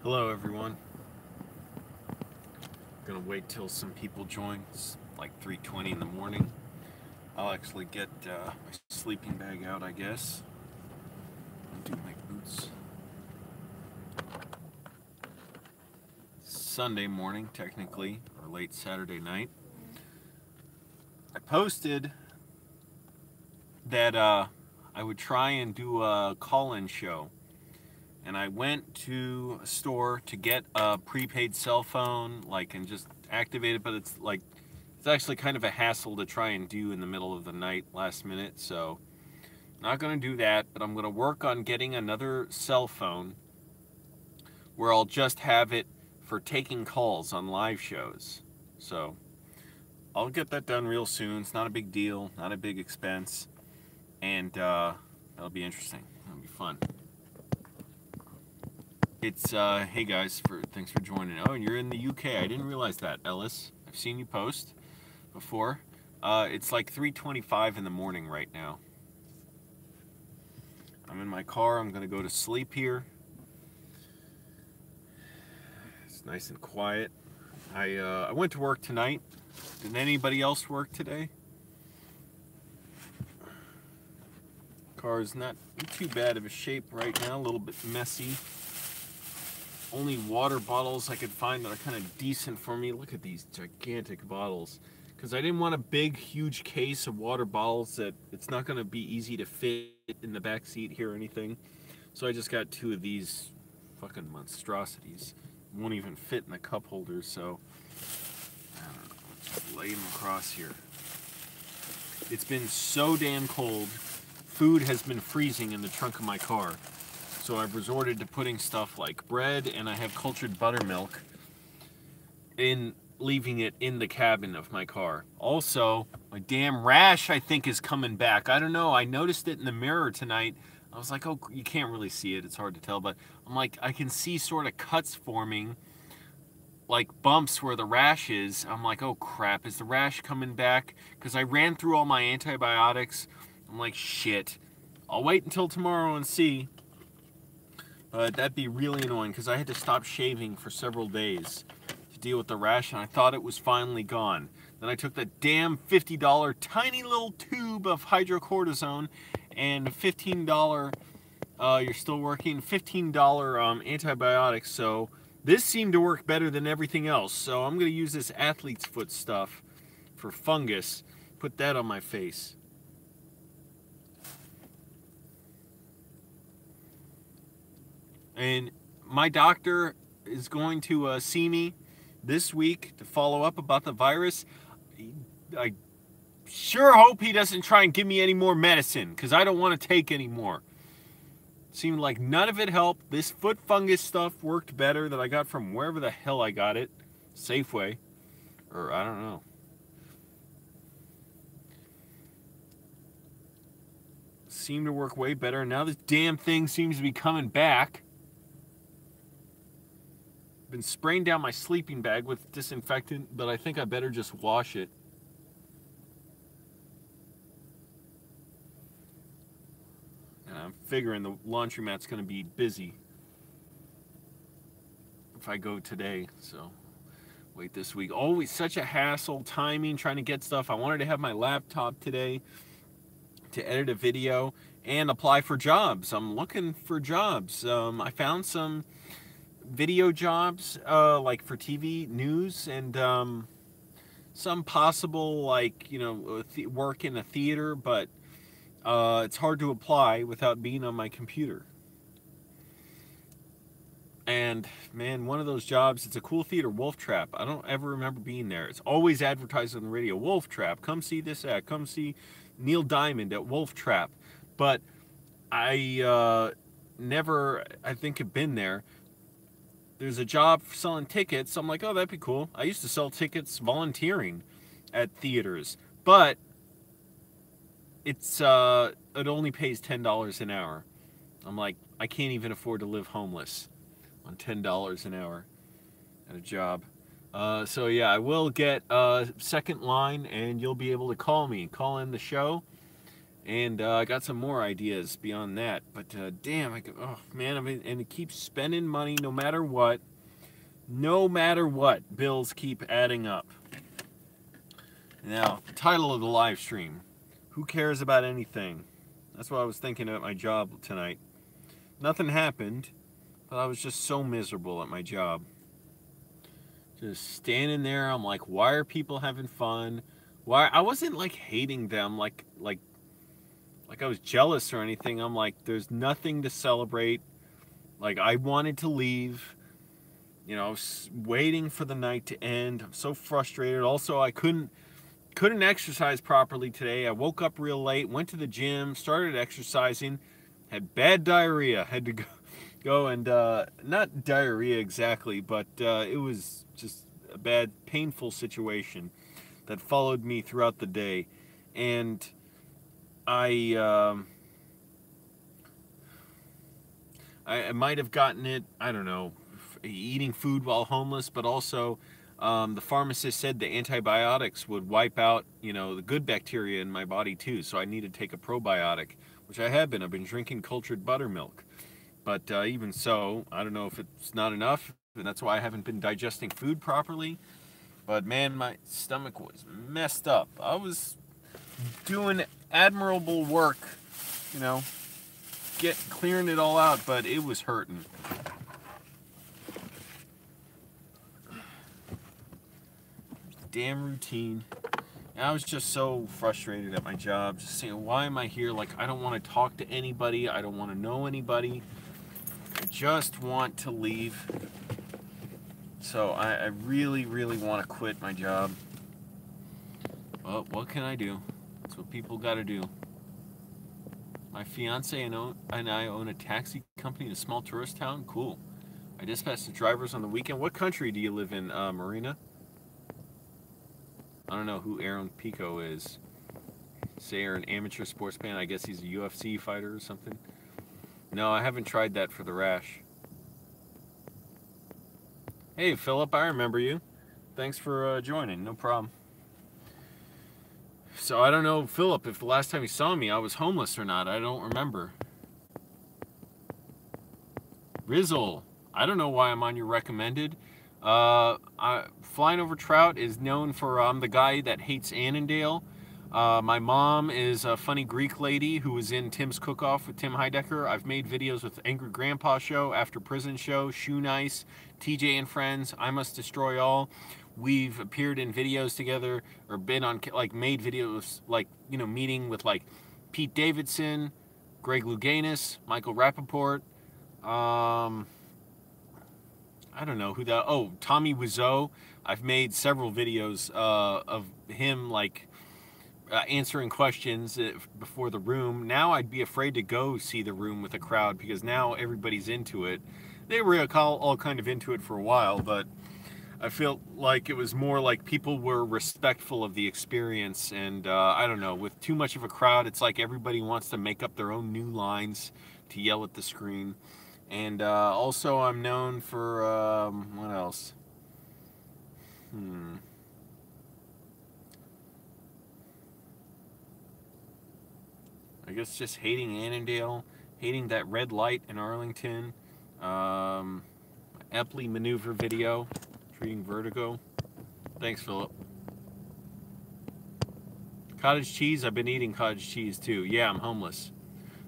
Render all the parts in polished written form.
Hello everyone. Gonna wait till some people join. It's like 3:20 in the morning. I'll actually get my sleeping bag out, I guess. Do my boots. Sunday morning, technically, or late Saturday night. I posted that I would try and do a call-in show. And I went to a store to get a prepaid cell phone, and just activate it, but it's actually kind of a hassle to try and do in the middle of the night, last minute, so not going to do that, but I'm going to work on getting another cell phone where I'll just have it for taking calls on live shows. So I'll get that done real soon. It's not a big deal, not a big expense, and that'll be interesting. That'll be fun. It's hey guys, thanks for joining. Oh, and you're in the UK. I didn't realize that, Ellis. I've seen you post before. It's like 3:25 in the morning right now. I'm in my car. I'm gonna go to sleep here. It's nice and quiet. I went to work tonight. Did anybody else work today? Car's not in too bad of a shape right now. A little bit messy. Only water bottles I could find that are kind of decent for me. Look at these gigantic bottles. Because I didn't want a big, huge case of water bottles that it's not going to be easy to fit in the back seat here or anything. So I just got two of these fucking monstrosities. Won't even fit in the cup holders, so I don't know. Just lay them across here. It's been so damn cold. Food has been freezing in the trunk of my car. So I've resorted to putting stuff like bread, and I have cultured buttermilk leaving it in the cabin of my car. Also, my damn rash, I think, is coming back. I don't know. I noticed it in the mirror tonight. I was like, oh, you can't really see it. It's hard to tell, but I'm like, I can see sort of cuts forming, like bumps where the rash is. I'm like, oh crap, is the rash coming back? Because I ran through all my antibiotics. I'm like, shit. I'll wait until tomorrow and see. That'd be really annoying because I had to stop shaving for several days to deal with the rash, and I thought it was finally gone. Then I took the damn $50 tiny little tube of hydrocortisone and $15, you're still working, $15 antibiotics, so this seemed to work better than everything else. So I'm going to use this athlete's foot stuff for fungus, put that on my face. And my doctor is going to see me this week to follow up about the virus. I sure hope he doesn't try and give me any more medicine, because I don't want to take any more. Seemed like none of it helped. This foot fungus stuff worked better that I got from wherever the hell I got it. Safeway. Or I don't know. Seemed to work way better. Now this damn thing seems to be coming back. Been spraying down my sleeping bag with disinfectant, but I think I better just wash it. And I'm figuring the laundromat's going to be busy if I go today, so wait this week. Always such a hassle, timing, trying to get stuff. I wanted to have my laptop today to edit a video and apply for jobs. I'm looking for jobs. I found some video jobs, like for TV news, and some possible, work in a theater, but it's hard to apply without being on my computer. And man, one of those jobs, it's a cool theater, Wolf Trap. I don't ever remember being there. It's always advertised on the radio, Wolf Trap, come see this ad, come see Neil Diamond at Wolf Trap. But I never, I think, have been there. There's a job for selling tickets. I'm like, oh, that'd be cool. I used to sell tickets volunteering at theaters, but it only pays $10 an hour. I'm like, I can't even afford to live homeless on $10 an hour at a job. So yeah, I will get a second line, and you'll be able to call me, call in the show, And I got some more ideas beyond that. But damn, oh man, I mean, and it keeps spending money no matter what. No matter what, bills keep adding up. Now, the title of the live stream, who cares about anything? That's what I was thinking at my job tonight. Nothing happened, but I was just so miserable at my job. Just standing there, I'm like, why are people having fun? Why? I wasn't like hating them, like I was jealous or anything. I'm like, there's nothing to celebrate. Like, I wanted to leave. You know, I was waiting for the night to end. I'm so frustrated. Also, I couldn't exercise properly today. I woke up real late, went to the gym, started exercising, had bad diarrhea. Had to go and not diarrhea exactly, but it was just a bad, painful situation that followed me throughout the day. And I might have gotten it, I don't know, eating food while homeless, but also the pharmacist said the antibiotics would wipe out, you know, the good bacteria in my body too. So I need to take a probiotic, which I have been. I've been drinking cultured buttermilk. But even so, I don't know if it's not enough, and that's why I haven't been digesting food properly. But man, my stomach was messed up. I was doing admirable work, you know, clearing it all out, but it was hurting. Damn routine. And I was just so frustrated at my job, just saying, why am I here? Like, I don't want to talk to anybody. I don't want to know anybody. I just want to leave. So I really, really want to quit my job. Well, what can I do? That's what people got to do. My fiance and I own a taxi company in a small tourist town. Cool. I dispatch the drivers on the weekend. What country do you live in, Marina? I don't know who Aaron Pico is. Say you're an amateur sportsman. I guess he's a UFC fighter or something. No, I haven't tried that for the rash. Hey, Philip, I remember you. Thanks for joining. No problem. So I don't know, Philip, if the last time you saw me I was homeless or not. I don't remember. Rizzle. I don't know why I'm on your recommended. Flying Over Trout is known for I'm the guy that hates Annandale. My mom is a funny Greek lady who was in Tim's Cook-Off with Tim Heidecker. I've made videos with Angry Grandpa Show, After Prison Show, Shoe Nice, TJ and Friends, I Must Destroy All. We've appeared in videos together, or been on, like, made videos, like, you know, meeting with, like, Pete Davidson, Greg Louganis, Michael Rappaport, I don't know who that, oh, Tommy Wiseau. I've made several videos of him, like, answering questions before the room. Now I'd be afraid to go see the room with a crowd because now everybody's into it. They were all kind of into it for a while, but I feel like it was more like people were respectful of the experience, and I don't know, with too much of a crowd, it's like everybody wants to make up their own new lines to yell at the screen. And also I'm known for, what else? I guess just hating Annandale, hating that red light in Arlington, Epley maneuver video, treating vertigo. Thanks, Philip. Cottage cheese, I've been eating cottage cheese too. Yeah, I'm homeless.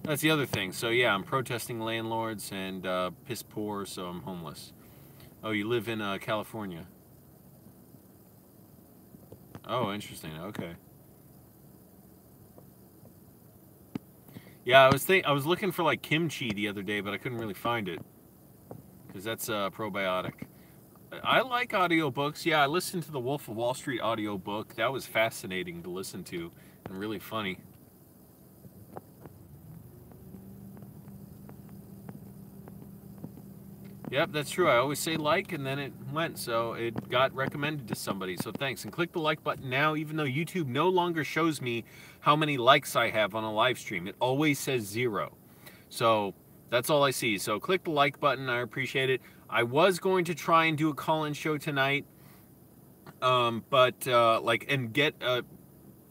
That's the other thing. So yeah, I'm protesting landlords and piss poor, so I'm homeless. Oh, you live in California. Oh, interesting. Okay. Yeah, I was looking for like kimchi the other day, but I couldn't really find it because that's probiotic. I like audiobooks. Yeah, I listened to the Wolf of Wall Street audiobook. That was fascinating to listen to and really funny. Yep, that's true. I always say like, and then it went, so it got recommended to somebody. So thanks. And click the like button now, even though YouTube no longer shows me how many likes I have on a live stream. It always says 0. So that's all I see. So click the like button. I appreciate it. I was going to try and do a call-in show tonight, but and get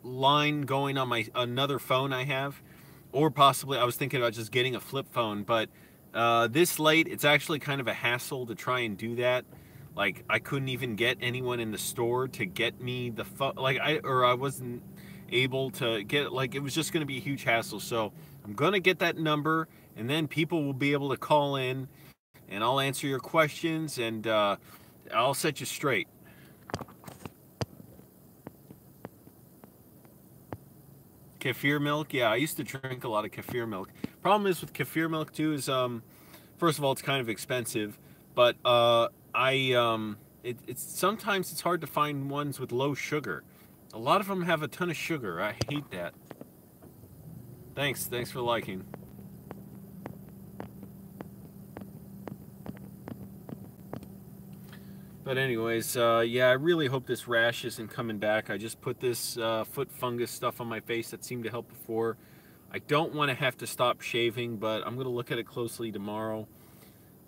line going on my another phone I have, or possibly I was thinking about just getting a flip phone, but this late it's actually kind of a hassle to try and do that. Like I couldn't even get anyone in the store to get me the phone, like I wasn't able to get, like it was just going to be a huge hassle. So I'm going to get that number, and then people will be able to call in and I'll answer your questions, and I'll set you straight. Kefir milk, yeah, I used to drink a lot of kefir milk. Problem is with kefir milk too is, first of all, it's kind of expensive, but it's sometimes it's hard to find ones with low sugar. A lot of them have a ton of sugar. I hate that. Thanks for liking. But anyways, yeah, I really hope this rash isn't coming back. I just put this foot fungus stuff on my face that seemed to help before. I don't want to have to stop shaving, but I'm going to look at it closely tomorrow.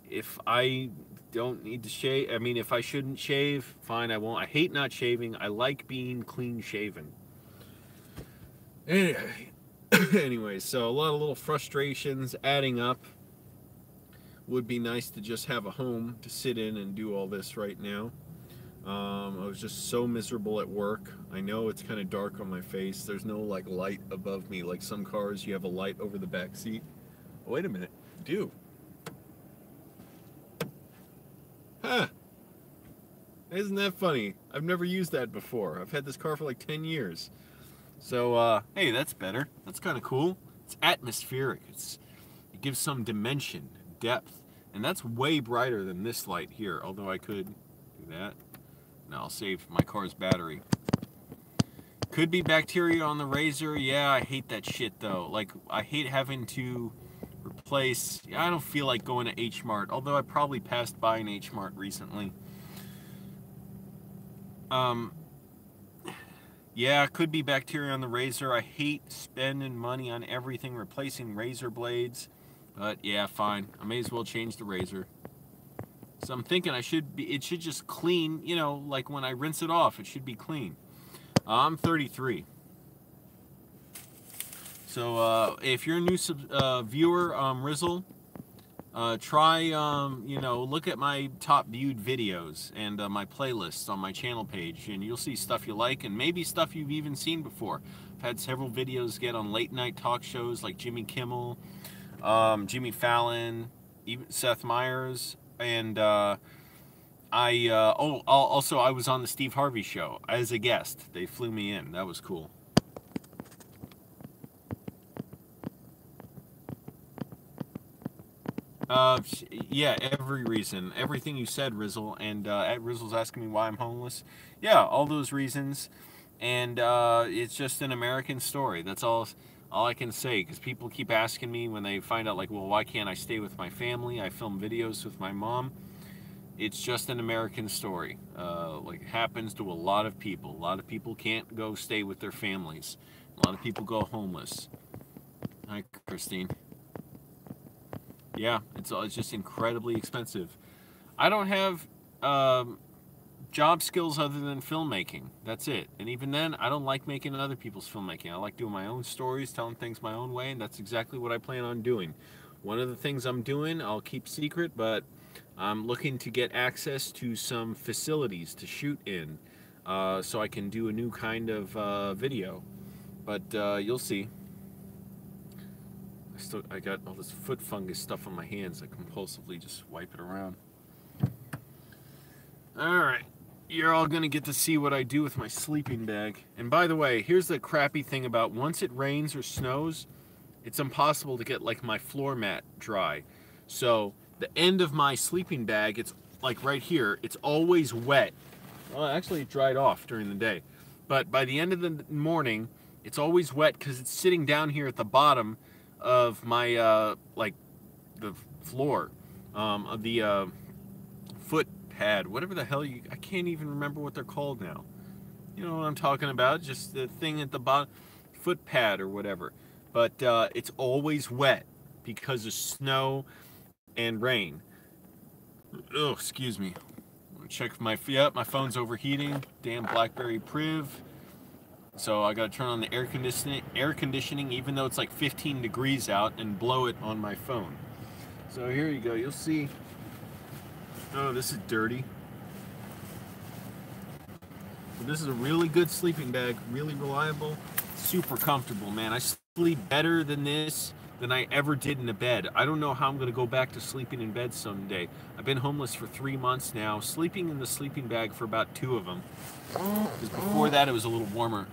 If I don't need to shave, I mean, if I shouldn't shave, fine, I won't. I hate not shaving. I like being clean shaven. Anyway, so a lot of little frustrations adding up. Would be nice to just have a home to sit in and do all this right now. I was just so miserable at work. I know it's kind of dark on my face. There's no like light above me. Like some cars, you have a light over the back seat. Oh, wait a minute. Do. Huh. Isn't that funny? I've never used that before. I've had this car for like 10 years. So, hey, that's better. That's kind of cool. It's atmospheric. It gives some dimension, depth, and that's way brighter than this light here, although I could do that. Now I'll save my car's battery. Could be bacteria on the razor. Yeah, I hate that shit though. Like, I hate having to replace, I don't feel like going to H Mart, although I probably passed by an H Mart recently. Yeah, could be bacteria on the razor. I hate spending money on everything, replacing razor blades. But yeah, fine. I may as well change the razor. So I'm thinking it should just clean, you know, like when I rinse it off, it should be clean. I'm 33. So if you're a new viewer, Rizzle, try, you know, look at my top viewed videos and my playlists on my channel page, and you'll see stuff you like and maybe stuff you've even seen before. I've had several videos get on late night talk shows like Jimmy Kimmel, Jimmy Fallon, even Seth Meyers, and also I was on the Steve Harvey show as a guest. They flew me in. That was cool. Yeah, every reason. Everything you said, Rizzle, and Rizzle's asking me why I'm homeless. Yeah, all those reasons, and it's just an American story. That's all I can say, because people keep asking me when they find out, like, well, why can't I stay with my family? I film videos with my mom. It's just an American story. Like, it happens to a lot of people. A lot of people can't go stay with their families. A lot of people go homeless. Hi, Christine. Yeah, it's just incredibly expensive. I don't have job skills other than filmmaking. That's it. And even then, I don't like making other people's filmmaking. I like doing my own stories, telling things my own way, and that's exactly what I plan on doing. One of the things I'm doing, I'll keep secret, but I'm looking to get access to some facilities to shoot in, so I can do a new kind of video. But you'll see. I got all this foot fungus stuff on my hands. I compulsively just wipe it around. Alright, you're all gonna get to see what I do with my sleeping bag. And by the way, here's the crappy thing about once it rains or snows, it's impossible to get like my floor mat dry. So the end of my sleeping bag, it's like right here, it's always wet. Well, actually it dried off during the day. But by the end of the morning, it's always wet because it's sitting down here at the bottom of my like the floor of the foot pad, whatever the hell I can't even remember what they're called now. You know what I'm talking about, just the thing at the bottom, foot pad or whatever. But it's always wet because of snow and rain. Oh, excuse me. Check my phone's overheating. Damn BlackBerry Priv. So I got to turn on the air conditioning, even though it's like 15 degrees out, and blow it on my phone. So here you go. You'll see. Oh, this is dirty. But this is a really good sleeping bag, really reliable, super comfortable, man. I sleep better than this than I ever did in a bed. I don't know how I'm going to go back to sleeping in bed someday. I've been homeless for 3 months now, sleeping in the sleeping bag for about 2 of them. Because before that, it was a little warmer.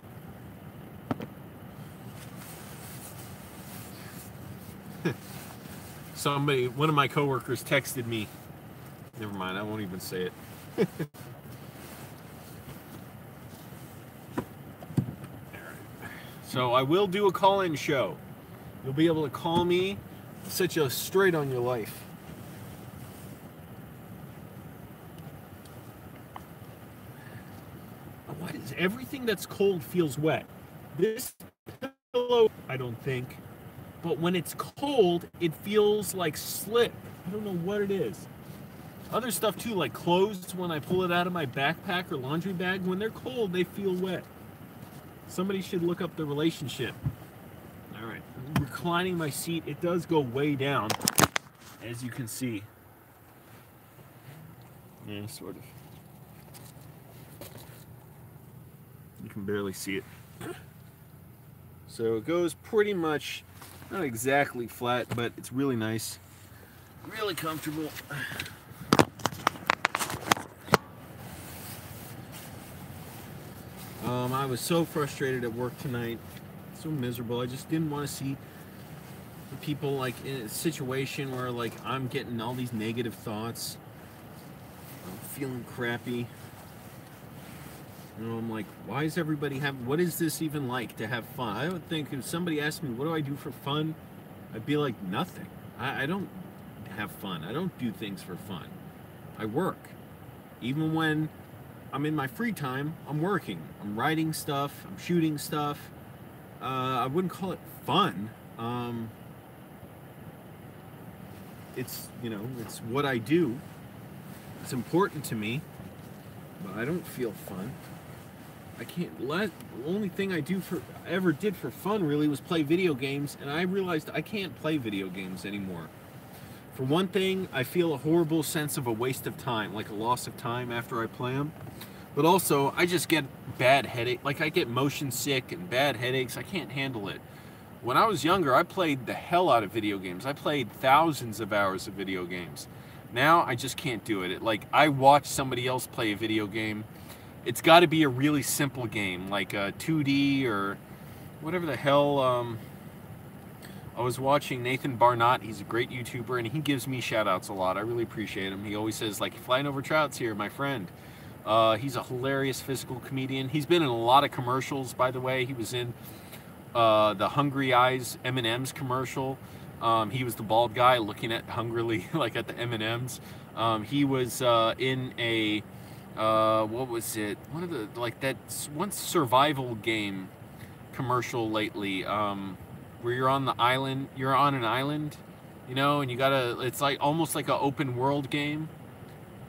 One of my coworkers texted me. Never mind, I won't even say it. So I will do a call-in show. You'll be able to call me, set you straight on your life. What is everything that's cold feels wet? This pillow, I don't think. But when it's cold, it feels like slip. I don't know what it is. Other stuff too, like clothes, when I pull it out of my backpack or laundry bag, when they're cold, they feel wet. Somebody should look up the relationship. All right, reclining my seat, it does go way down, as you can see. Yeah, sort of. You can barely see it. So it goes pretty much, not exactly flat, but it's really nice. Really comfortable. I was so frustrated at work tonight, so miserable. I just didn't want to see the people like in a situation where like I'm getting all these negative thoughts. I'm feeling crappy. You know, I'm like, why is everybody what is this even like to have fun? I would think if somebody asked me, what do I do for fun? I'd be like, nothing. I don't have fun. I don't do things for fun. I work. Even when I'm in my free time, I'm working. I'm writing stuff. I'm shooting stuff. I wouldn't call it fun. It's, you know, it's what I do. It's important to me, but I don't feel fun. I can't the only thing I ever did for fun really was play video games, and I realized I can't play video games anymore. For one thing, I feel a horrible sense of a waste of time, like a loss of time after I play them. But also, I just get bad headache. Like I get motion sick and bad headaches. I can't handle it. When I was younger, I played the hell out of video games. I played thousands of hours of video games. Now, I just can't do it. Like, I watch somebody else play a video game. It's got to be a really simple game, like a 2D or whatever the hell. I was watching Nathan Barnott. He's a great YouTuber, and he gives me shout-outs a lot. I really appreciate him. He always says, like, Flying Over Trout's here, my friend. He's a hilarious physical comedian. He's been in a lot of commercials, by the way. He was in the Hungry Eyes M&M's commercial. He was the bald guy looking at hungrily, like at the M&M's. He was in a, what was it? One of the, like that one survival game commercial lately, where you're on the island, you're on an island, you know, and you gotta, it's like almost like an open world game.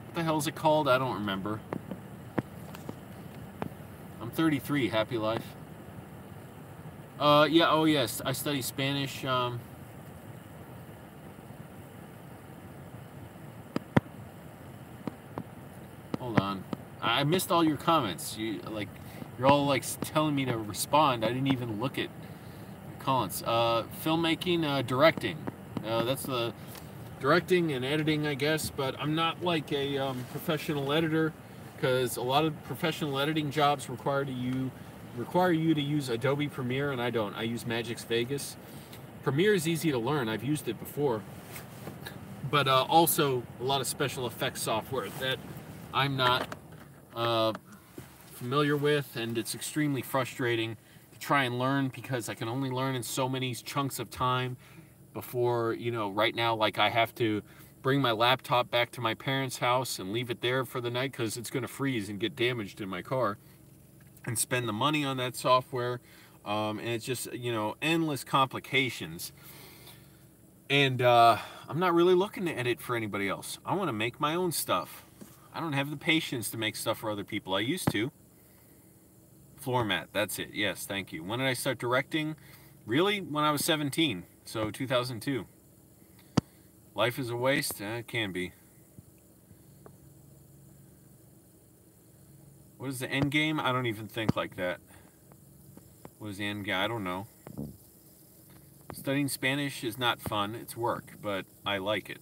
What the hell is it called? I don't remember. I'm 33, happy life. Yeah, oh yes, I study Spanish. Hold on. I missed all your comments. You're all like telling me to respond. I didn't even look at your comments. Filmmaking, directing. That's the directing and editing, I guess, but I'm not like a professional editor, because a lot of professional editing jobs require you to use Adobe Premiere, and I don't. I use Magix Vegas. Premiere is easy to learn. I've used it before, but also a lot of special effects software that I'm not familiar with, and it's extremely frustrating to try and learn, because I can only learn in so many chunks of time before, you know, right now, like I have to bring my laptop back to my parents' house and leave it there for the night because it's going to freeze and get damaged in my car, and spend the money on that software, and it's just, you know, endless complications. And I'm not really looking to edit for anybody else. I want to make my own stuff. I don't have the patience to make stuff for other people. I used to. Floor mat, that's it. Yes, thank you. When did I start directing? Really? When I was 17. So 2002. Life is a waste? It can be. What is the end game? I don't even think like that. What is the end game? I don't know. Studying Spanish is not fun. It's work, but I like it.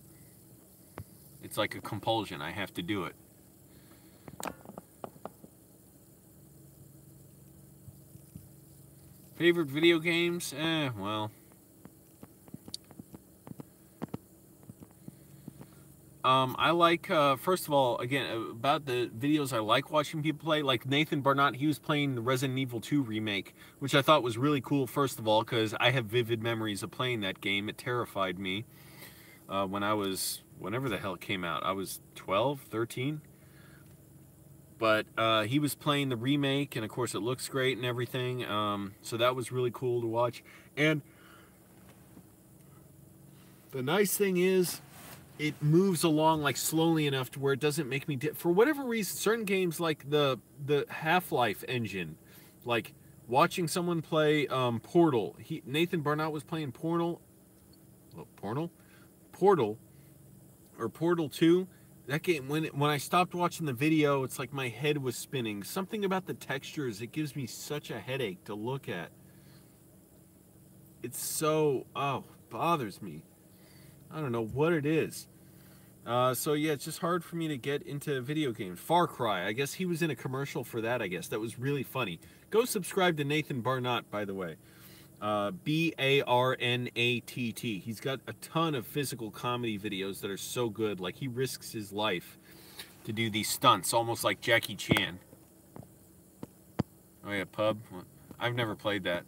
It's like a compulsion. I have to do it. Favorite video games? Well. I like, first of all, again, about the videos I like watching people play, like Nathan Barnott, he was playing the Resident Evil 2 remake, which I thought was really cool, first of all, because I have vivid memories of playing that game. It terrified me when I was, whenever the hell it came out, I was 12, 13. But he was playing the remake, and of course it looks great and everything, so that was really cool to watch. And the nice thing is, it moves along like slowly enough to where it doesn't make me for whatever reason, certain games like the Half-Life engine, like watching someone play Portal. Nathan Barnott was playing Portal or Portal 2. That game, when I stopped watching the video, it's like my head was spinning. Something about the textures, it gives me such a headache to look at. It's so, bothers me. I don't know what it is. So yeah, it's just hard for me to get into video games. Far Cry, I guess he was in a commercial for that, I guess. That was really funny. Go subscribe to Nathan Barnott, by the way. B-A-R-N-A-T-T. He's got a ton of physical comedy videos that are so good. Like, he risks his life to do these stunts, almost like Jackie Chan. Oh yeah, pub? I've never played that.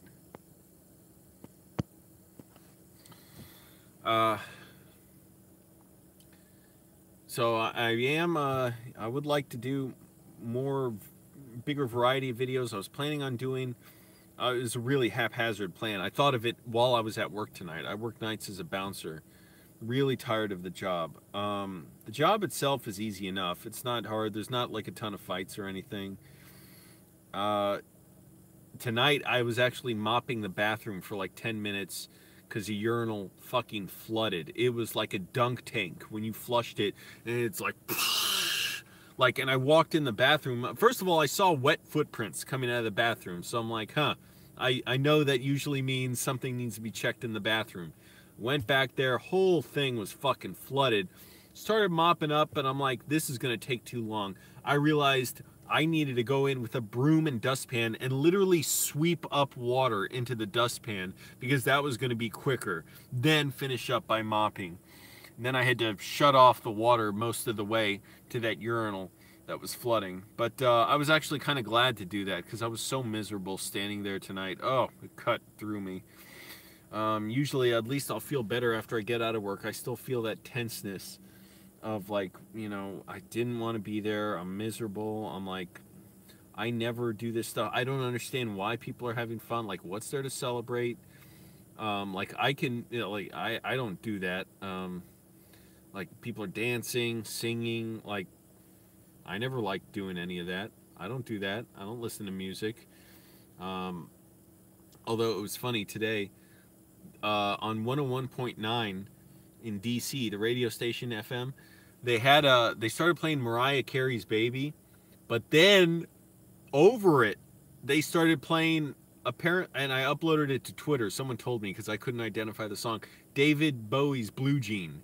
So I would like to do bigger variety of videos. I was planning on doing, it was a really haphazard plan. I thought of it while I was at work tonight. I work nights as a bouncer. Really tired of the job. The job itself is easy enough. It's not hard. There's not like a ton of fights or anything. Tonight I was actually mopping the bathroom for like 10 minutes because the urinal fucking flooded. It was like a dunk tank when you flushed it, and it's like, and I walked in the bathroom. First of all, I saw wet footprints coming out of the bathroom, so I'm like, I know that usually means something needs to be checked in the bathroom. Went back there, whole thing was fucking flooded. Started mopping up, and I'm like, this is gonna take too long. I realized I needed to go in with a broom and dustpan and literally sweep up water into the dustpan because that was going to be quicker. Then finish up by mopping. And then I had to shut off the water most of the way to that urinal that was flooding. But I was actually kind of glad to do that because I was so miserable standing there tonight. Oh, it cut through me. Usually, at least I'll feel better after I get out of work. I still feel that tenseness of like, you know, I didn't want to be there. I'm miserable. I'm like, I never do this stuff. I don't understand why people are having fun. Like, what's there to celebrate? Like, I can, you know, like, I don't do that. Like, people are dancing, singing. Like, I never like doing any of that. I don't do that. I don't listen to music. Although it was funny today, on 101.9 in DC, the radio station FM, they started playing Mariah Carey's Baby, but then over it, they started playing and I uploaded it to Twitter. Someone told me because I couldn't identify the song, David Bowie's Blue Jean.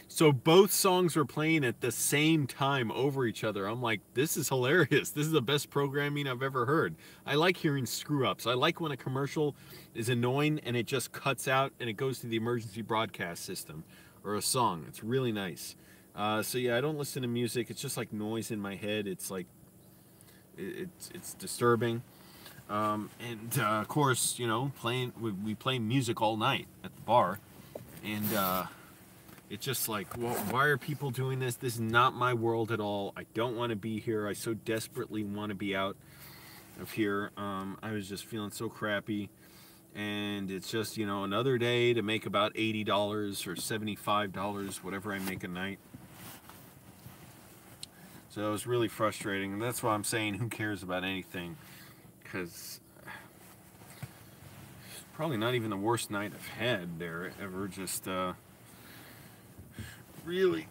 So both songs were playing at the same time over each other. I'm like, this is hilarious. This is the best programming I've ever heard. I like hearing screw-ups. I like when a commercial is annoying and it just cuts out and it goes to the emergency broadcast system or a song. It's really nice. So yeah, I don't listen to music. It's just like noise in my head. It's like, it's disturbing. And of course, you know, we play music all night at the bar. And it's just like, well, why are people doing this? This is not my world at all. I don't want to be here. I so desperately want to be out of here. I was just feeling so crappy. And it's just, you know, another day to make about $80 or $75, whatever I make a night. So it was really frustrating. And that's why I'm saying, who cares about anything? because probably not even the worst night I've had there ever. Just really,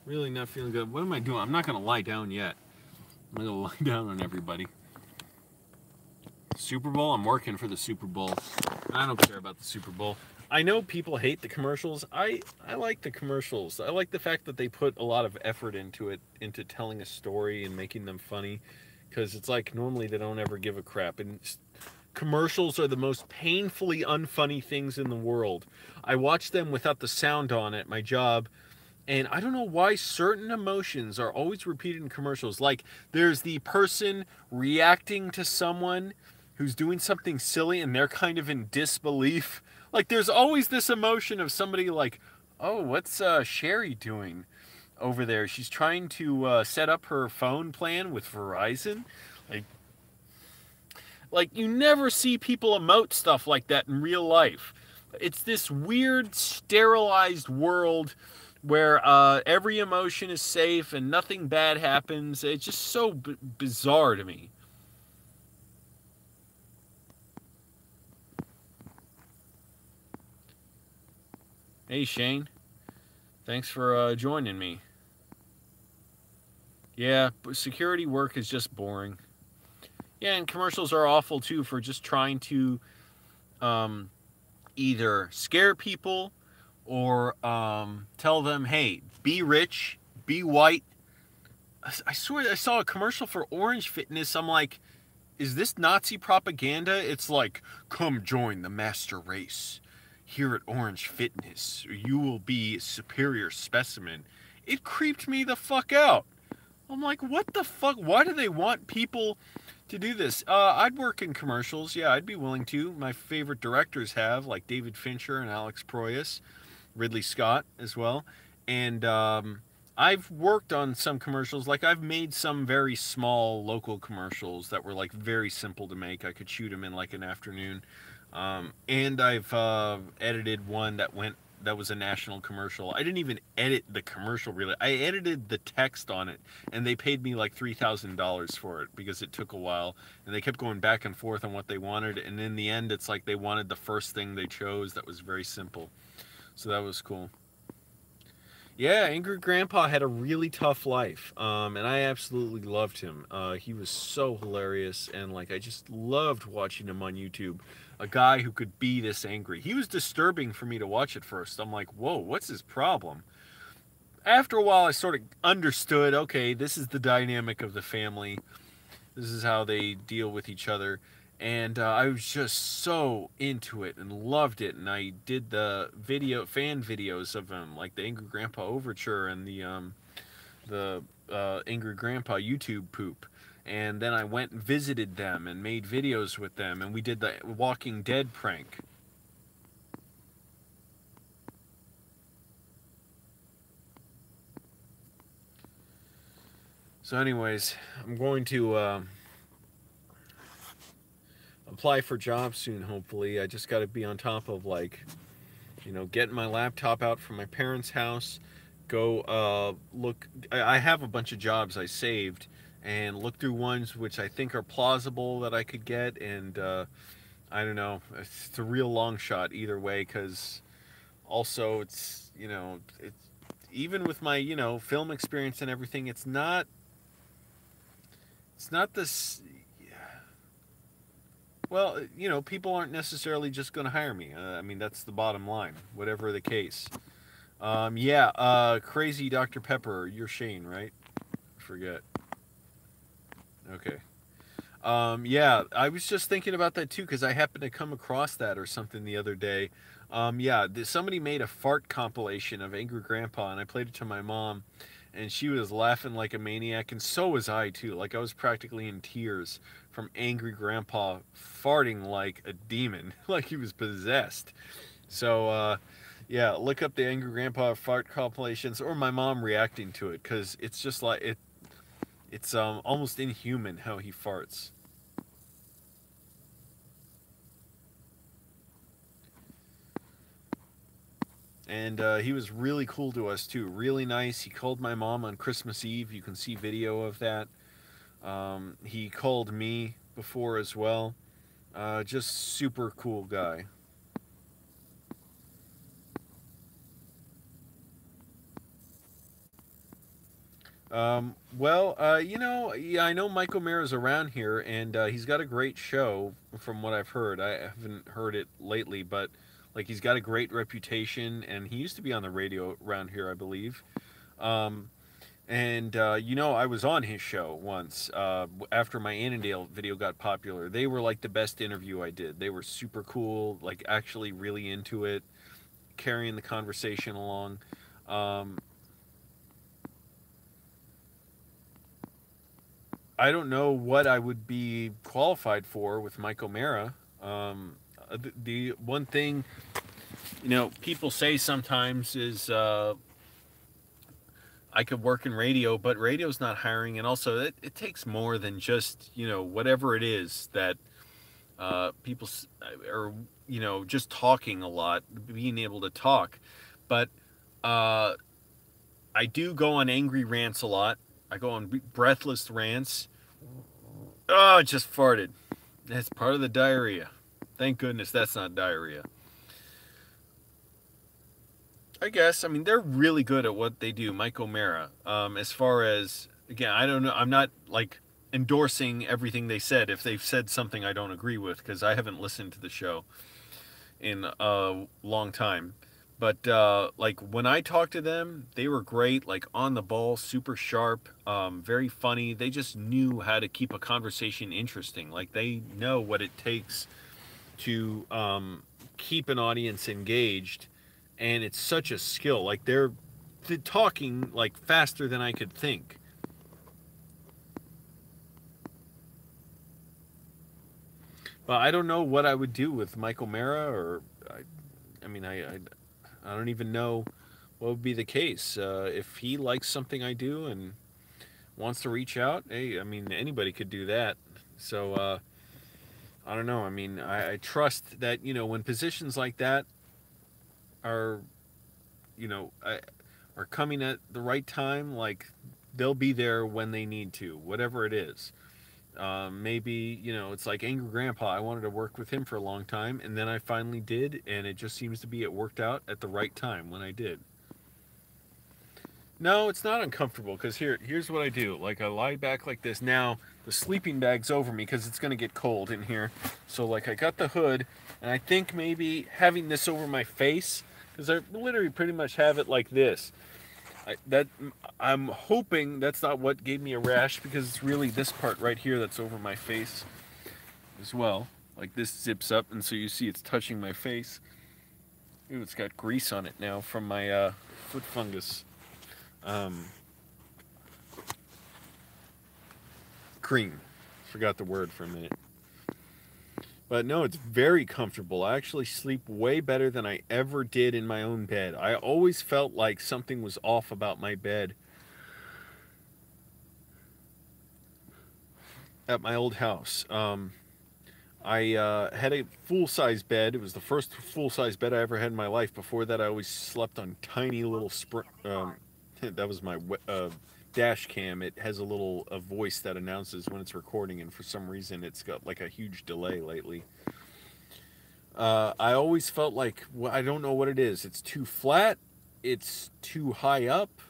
really not feeling good. What am I doing? I'm not going to lie down yet. I'm going to lie down on everybody. Super Bowl? I'm working for the Super Bowl. I don't care about the Super Bowl. I know people hate the commercials. I like the commercials. I like the fact that they put a lot of effort into it, into telling a story and making them funny. Because it's like normally they don't ever give a crap. And commercials are the most painfully unfunny things in the world. I watch them without the sound on at my job. And I don't know why certain emotions are always repeated in commercials. Like there's the person reacting to someone who's doing something silly and they're kind of in disbelief. Like there's always this emotion of somebody like, oh, what's Sherry doing over there? She's trying to set up her phone plan with Verizon. Like you never see people emote stuff like that in real life. It's this weird sterilized world where every emotion is safe and nothing bad happens. It's just so bizarre to me. Hey, Shane. Thanks for joining me. Yeah, security work is just boring. Yeah, and commercials are awful, too, for just trying to either scare people or tell them, hey, be rich, be white. I swear I saw a commercial for Orange Fitness. I'm like, is this Nazi propaganda? It's like, come join the master race. Here at Orange Fitness, you will be a superior specimen. It creeped me the fuck out. I'm like, what the fuck? Why do they want people to do this? I'd work in commercials. Yeah, I'd be willing to. My favorite directors have, like David Fincher and Alex Proyas, Ridley Scott as well. And I've worked on some commercials. Like I've made some very small local commercials that were like very simple to make. I could shoot them in like an afternoon. And I've edited one that was a national commercial. I didn't even edit the commercial really. I edited the text on it, and they paid me like $3,000 for it because it took a while, and they kept going back and forth on what they wanted, and in the end it's like they wanted the first thing they chose that was very simple. So that was cool. Yeah, Angry Grandpa had a really tough life, and I absolutely loved him. He was so hilarious, and like I just loved watching him on YouTube. A guy who could be this angry. He was disturbing for me to watch at first. I'm like, whoa, what's his problem? After a while, I sort of understood, okay, this is the dynamic of the family. This is how they deal with each other. And I was just so into it and loved it. And I did the fan videos of him, like the Angry Grandpa Overture and the Angry Grandpa YouTube poop. And then I went and visited them and made videos with them. And we did the Walking Dead prank. So anyways, I'm going to apply for jobs soon, hopefully. I just got to be on top of, like, you know, getting my laptop out from my parents' house, go look. I have a bunch of jobs I saved, and look through ones which I think are plausible that I could get, and I don't know, it's a real long shot either way, because also it's, you know, it's, even with my, you know, film experience and everything, it's not this. Well, you know, people aren't necessarily just going to hire me. I mean, that's the bottom line, whatever the case. Yeah, crazy Dr. Pepper, you're Shane, right? Forget. Okay. Yeah, I was just thinking about that too, because I happened to come across that or something the other day. Yeah, somebody made a fart compilation of Angry Grandpa, and I played it to my mom, and she was laughing like a maniac, and so was I too. Like, I was practically in tears from Angry Grandpa farting like a demon, like he was possessed. So, yeah, look up the Angry Grandpa fart compilations, or my mom reacting to it, because it's just like, it's almost inhuman how he farts. And he was really cool to us too, really nice. He called my mom on Christmas Eve. You can see video of that. He called me before as well. Just super cool guy. Yeah, I know Mike O'Mara's around here, and he's got a great show from what I've heard. I haven't heard it lately, but like he's got a great reputation, and he used to be on the radio around here, I believe. Um, I was on his show once after my Annandale video got popular. They were like the best interview I did. They were super cool, like actually really into it, carrying the conversation along. Um, I don't know what I would be qualified for with Mike O'Mara. The one thing, people say sometimes is I could work in radio, but radio's not hiring, and also it takes more than just whatever it is that people are just talking a lot, being able to talk. But uh, I do go on angry rants a lot. I go on breathless rants. Oh, I just farted. That's part of the diarrhea. Thank goodness that's not diarrhea. I guess. I mean, they're really good at what they do, Mike O'Mara. As far as, again, I don't know. I'm not like endorsing everything they said if they've said something I don't agree with, because I haven't listened to the show in a long time. But like when I talked to them, they were great, like on the ball, super sharp, very funny. They just knew how to keep a conversation interesting. Like they know what it takes to keep an audience engaged, and it's such a skill. Like they're talking like faster than I could think. But I don't know what I would do with Michael Mara, or I mean, I don't even know what would be the case. If he likes something I do and wants to reach out, hey, I mean, anybody could do that. So I don't know. I mean, I trust that when positions like that are you know are coming at the right time, like they'll be there when they need to, whatever it is. Maybe it's like Angry Grandpa. I wanted to work with him for a long time, and then I finally did, and it just seems to be it worked out at the right time when I did. No, it's not uncomfortable because here's what I do. Like I lie back like this. Now the sleeping bag's over me because it's gonna get cold in here. So like I got the hood, and I think maybe having this over my face, because I literally pretty much have it like this. I'm hoping that's not what gave me a rash, because it's really this part right here that's over my face as well. Like this zips up, and so you see it's touching my face. Ooh, it's got grease on it now from my foot fungus. Um, Cream. Forgot the word for a minute. But no, it's very comfortable. I actually sleep way better than I ever did in my own bed. I always felt like something was off about my bed at my old house. I had a full-size bed. It was the first full-size bed I ever had in my life. Before that, I always slept on tiny little that was my dash cam. It has a little voice that announces when it's recording, and for some reason it's got like a huge delay lately. I always felt like, well, I don't know what it is. It's too flat. It's too high up.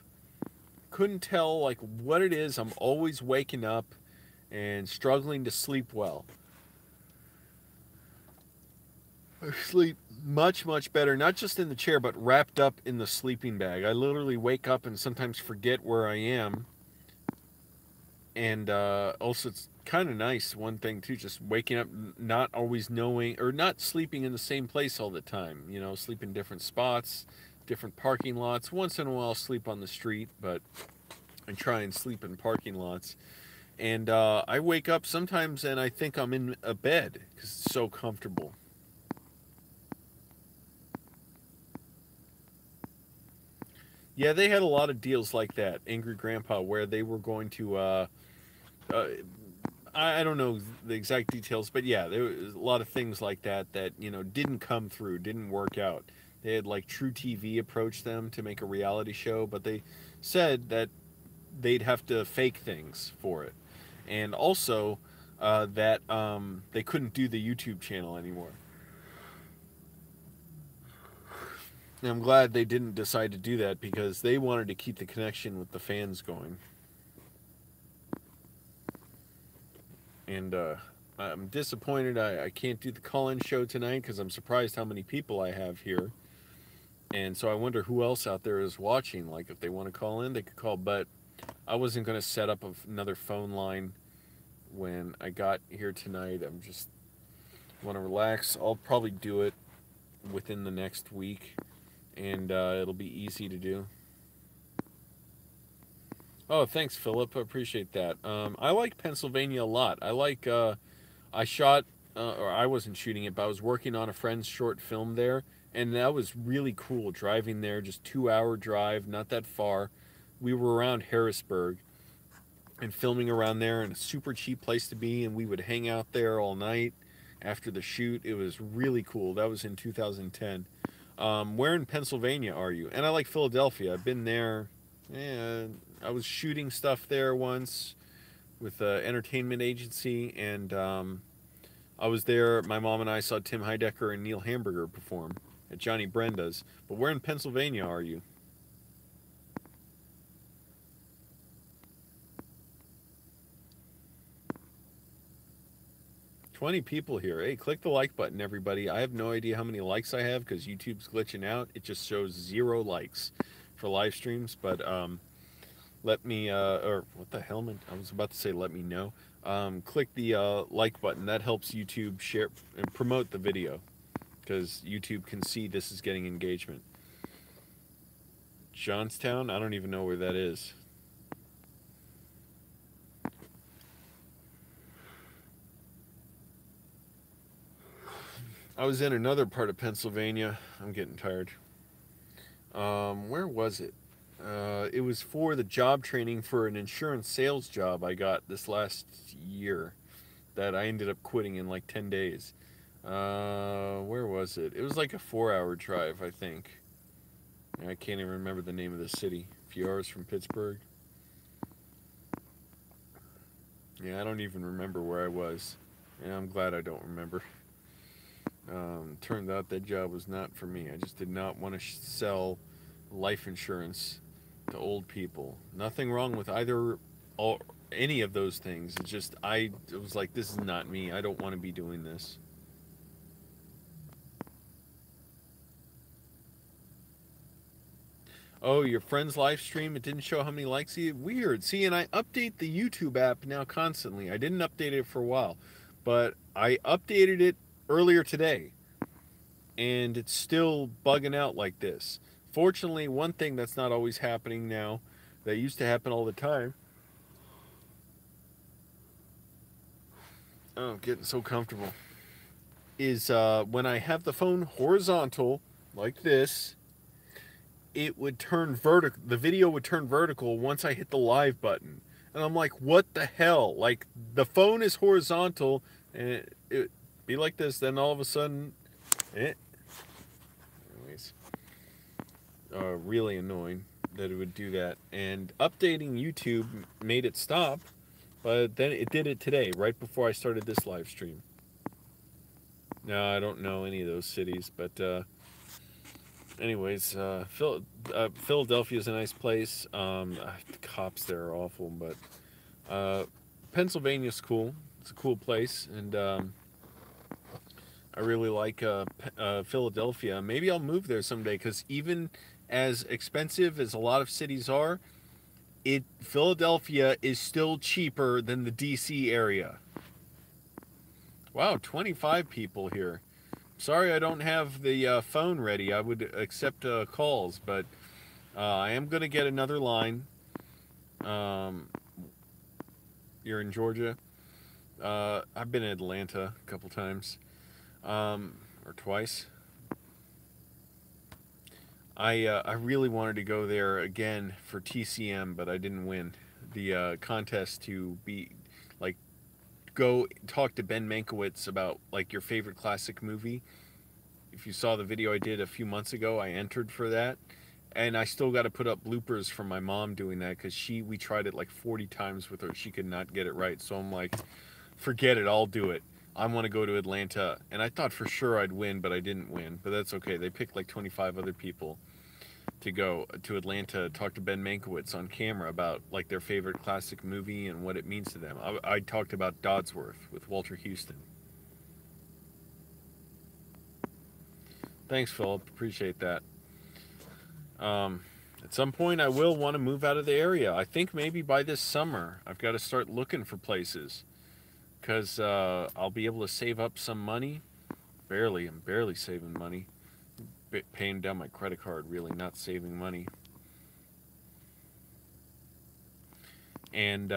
Couldn't tell like what it is. I'm always waking up and struggling to sleep well. I sleep much, much better, not just in the chair, but wrapped up in the sleeping bag. I literally wake up and sometimes forget where I am. And also, it's kind of nice, one thing too, just waking up, not always knowing, or not sleeping in the same place all the time. Sleep in different spots, different parking lots. Once in a while, sleep on the street, but I try and sleep in parking lots. And I wake up sometimes and I think I'm in a bed because it's so comfortable. Yeah, they had a lot of deals like that, Angry Grandpa, where they were going to, uh, I don't know the exact details, but yeah, there was a lot of things like that that, didn't come through, didn't work out. They had like True TV approach them to make a reality show, but they said that they'd have to fake things for it. and also that they couldn't do the YouTube channel anymore. And I'm glad they didn't decide to do that because they wanted to keep the connection with the fans going. And I'm disappointed I can't do the call-in show tonight because I'm surprised how many people I have here. And so I wonder who else out there is watching. Like, if they want to call in, they could call. But I wasn't going to set up another phone line when I got here tonight. I'm just want to relax. I'll probably do it within the next week, and it'll be easy to do. Oh, thanks, Philip. I appreciate that. I like Pennsylvania a lot. I like, I shot, or I wasn't shooting it, but I was working on a friend's short film there, and that was really cool, driving there, just 2-hour drive, not that far. We were around Harrisburg and filming around there, and a super cheap place to be, and we would hang out there all night after the shoot. It was really cool. That was in 2010. Where in Pennsylvania are you? And I like Philadelphia. I've been there. Yeah, I was shooting stuff there once with an entertainment agency, and I was there. My mom and I saw Tim Heidecker and Neil Hamburger perform at Johnny Brenda's. But where in Pennsylvania are you? "20 people here." Hey, click the like button, everybody. I have no idea how many likes I have because YouTube's glitching out. It just shows 0 likes for live streams. But let me, or what the hell, man? I was about to say let me know. Click the like button. That helps YouTube share and promote the video because YouTube can see this is getting engagement. Johnstown? I don't even know where that is. I was in another part of Pennsylvania. I'm getting tired. Where was it? It was for the job training for an insurance sales job I got this last year that I ended up quitting in like 10 days. Where was it? It was like a 4-hour drive, I think. I can't even remember the name of the city. A few hours from Pittsburgh. Yeah, I don't even remember where I was. And I'm glad I don't remember. Turned out that job was not for me. I just did not want to sell life insurance to old people. Nothing wrong with either or any of those things. It's just it was like, this is not me. I don't want to be doing this. Oh, your friend's live stream, it didn't show how many likes he had? Weird. See, and I update the YouTube app now constantly. I didn't update it for a while, but I updated it earlier today, and it's still bugging out like this. Fortunately, one thing that's not always happening now, that used to happen all the time. Oh, I'm getting so comfortable. Is when I have the phone horizontal, like this, it would turn vertical. The video would turn vertical once I hit the live button. And I'm like, what the hell? Like, the phone is horizontal, and it be like this, then all of a sudden, anyways, really annoying that it would do that. And updating YouTube made it stop, but then it did it today, right before I started this live stream. No, I don't know any of those cities, but anyways, Philadelphia is a nice place. The cops there are awful, but Pennsylvania's cool. It's a cool place, and I really like Philadelphia. Maybe I'll move there someday, because even as expensive as a lot of cities are, Philadelphia is still cheaper than the DC area. Wow, 25 people here. Sorry I don't have the phone ready. I would accept calls, but I am going to get another line. You're in Georgia. I've been in Atlanta a couple times, or twice. I really wanted to go there again for TCM, but I didn't win the contest to be like, go talk to Ben Mankiewicz about like your favorite classic movie. If you saw the video I did a few months ago, I entered for that, and I still got to put up bloopers from my mom doing that because we tried it like 40 times with her. She could not get it right. So I'm like, forget it, I'll do it. I want to go to Atlanta. And I thought for sure I'd win, but I didn't win. But that's okay. They picked like 25 other people to go to Atlanta, talk to Ben Mankiewicz on camera about like their favorite classic movie and what it means to them. I talked about Dodsworth with Walter Houston. Thanks, Philip. Appreciate that. At some point, I will want to move out of the area. I think maybe by this summer, I've got to start looking for places because I'll be able to save up some money. I'm barely saving money. Paying down my credit card, really not saving money. And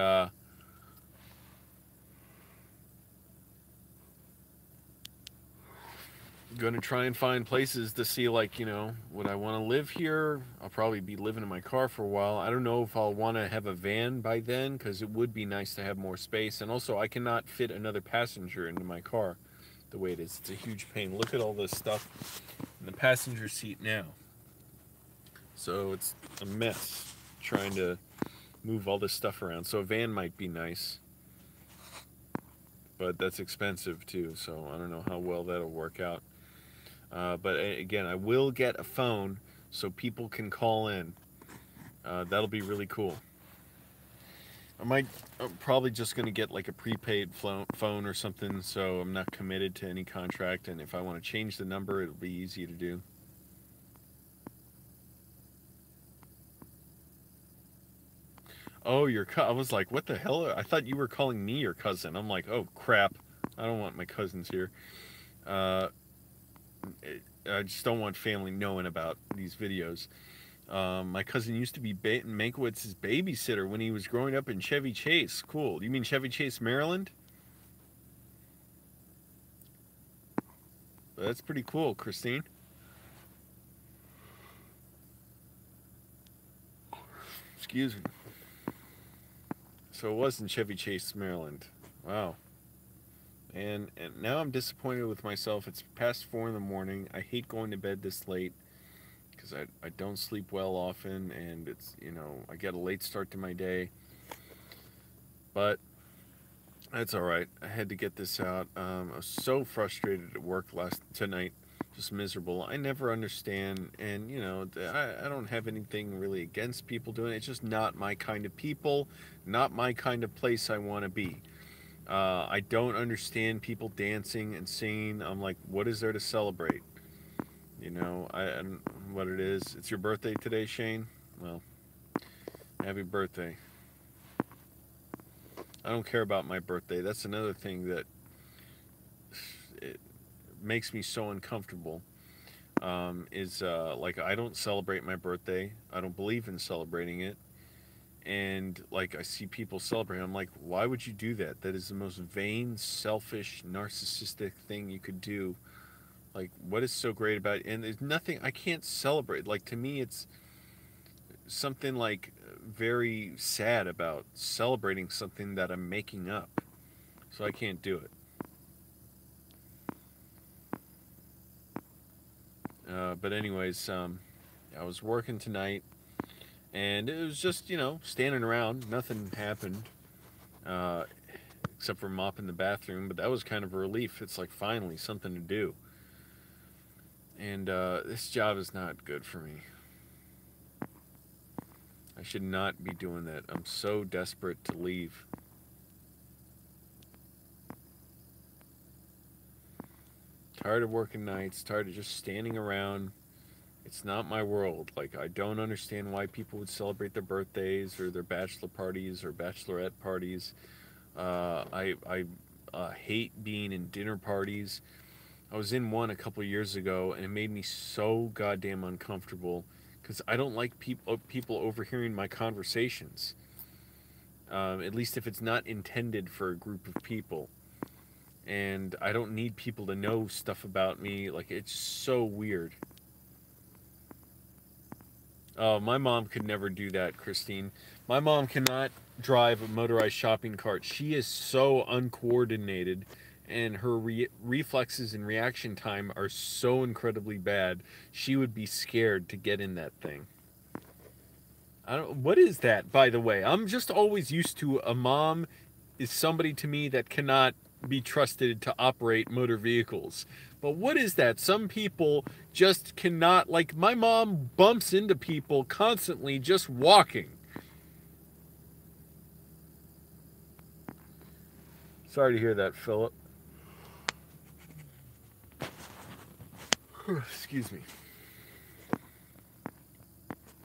going to try and find places to see, like, you know, would I want to live here? I'll probably be living in my car for a while. I don't know if I'll want to have a van by then because it would be nice to have more space. And also, I cannot fit another passenger into my car the way it is. It's a huge pain. Look at all this stuff in the passenger seat now. So it's a mess trying to move all this stuff around. So a van might be nice, but that's expensive too. So I don't know how well that'll work out. But again, I will get a phone so people can call in. That'll be really cool. I'm probably just going to get like a prepaid phone or something, so I'm not committed to any contract, and if I want to change the number, it'll be easy to do. Oh, I was like, what the hell? I thought you were calling me your cousin. I'm like, oh, crap. I don't want my cousins here. I just don't want family knowing about these videos. My cousin used to be Mankiewicz's babysitter when he was growing up in Chevy Chase. Cool. You mean Chevy Chase, Maryland? That's pretty cool, Christine. Excuse me. So it was in Chevy Chase, Maryland. Wow. And now I'm disappointed with myself. It's past 4 in the morning. I hate going to bed this late because I don't sleep well often, and it's, you know, I get a late start to my day. But that's all right. I had to get this out. I was so frustrated at work tonight, just miserable. I never understand, and you know, I don't have anything really against people doing it. It's just not my kind of people, not my kind of place I want to be. I don't understand people dancing and singing. I'm like, what is there to celebrate? You know, I don't know what it is. It's your birthday today, Shane? Well, happy birthday. I don't care about my birthday. That's another thing that it makes me so uncomfortable. Like, I don't celebrate my birthday. I don't believe in celebrating it. And like, I see people celebrate, I'm like, why would you do that? That is the most vain, selfish, narcissistic thing you could do. Like, what is so great about it? And there's nothing I can't celebrate. Like, to me, it's something like very sad about celebrating something that I'm making up. So I can't do it. But anyways, I was working tonight, and it was just, you know, standing around. Nothing happened, except for mopping the bathroom, but that was kind of a relief. It's like, finally, something to do. And this job is not good for me. I should not be doing that. I'm so desperate to leave. Tired of working nights, tired of just standing around. It's not my world. Like, I don't understand why people would celebrate their birthdays or their bachelor parties or bachelorette parties. I hate being in dinner parties. I was in one a couple of years ago, and it made me so goddamn uncomfortable because I don't like people overhearing my conversations. At least if it's not intended for a group of people. And I don't need people to know stuff about me. Like, it's so weird. Oh, my mom could never do that, Christine. My mom cannot drive a motorized shopping cart. She is so uncoordinated, and her reflexes and reaction time are so incredibly bad. She would be scared to get in that thing. I don't. What is that, by the way? I'm just always used to a mom is somebody to me that cannot be trusted to operate motor vehicles. But what is that? Some people just cannot. Like my mom bumps into people constantly just walking. Sorry to hear that, Philip. Excuse me.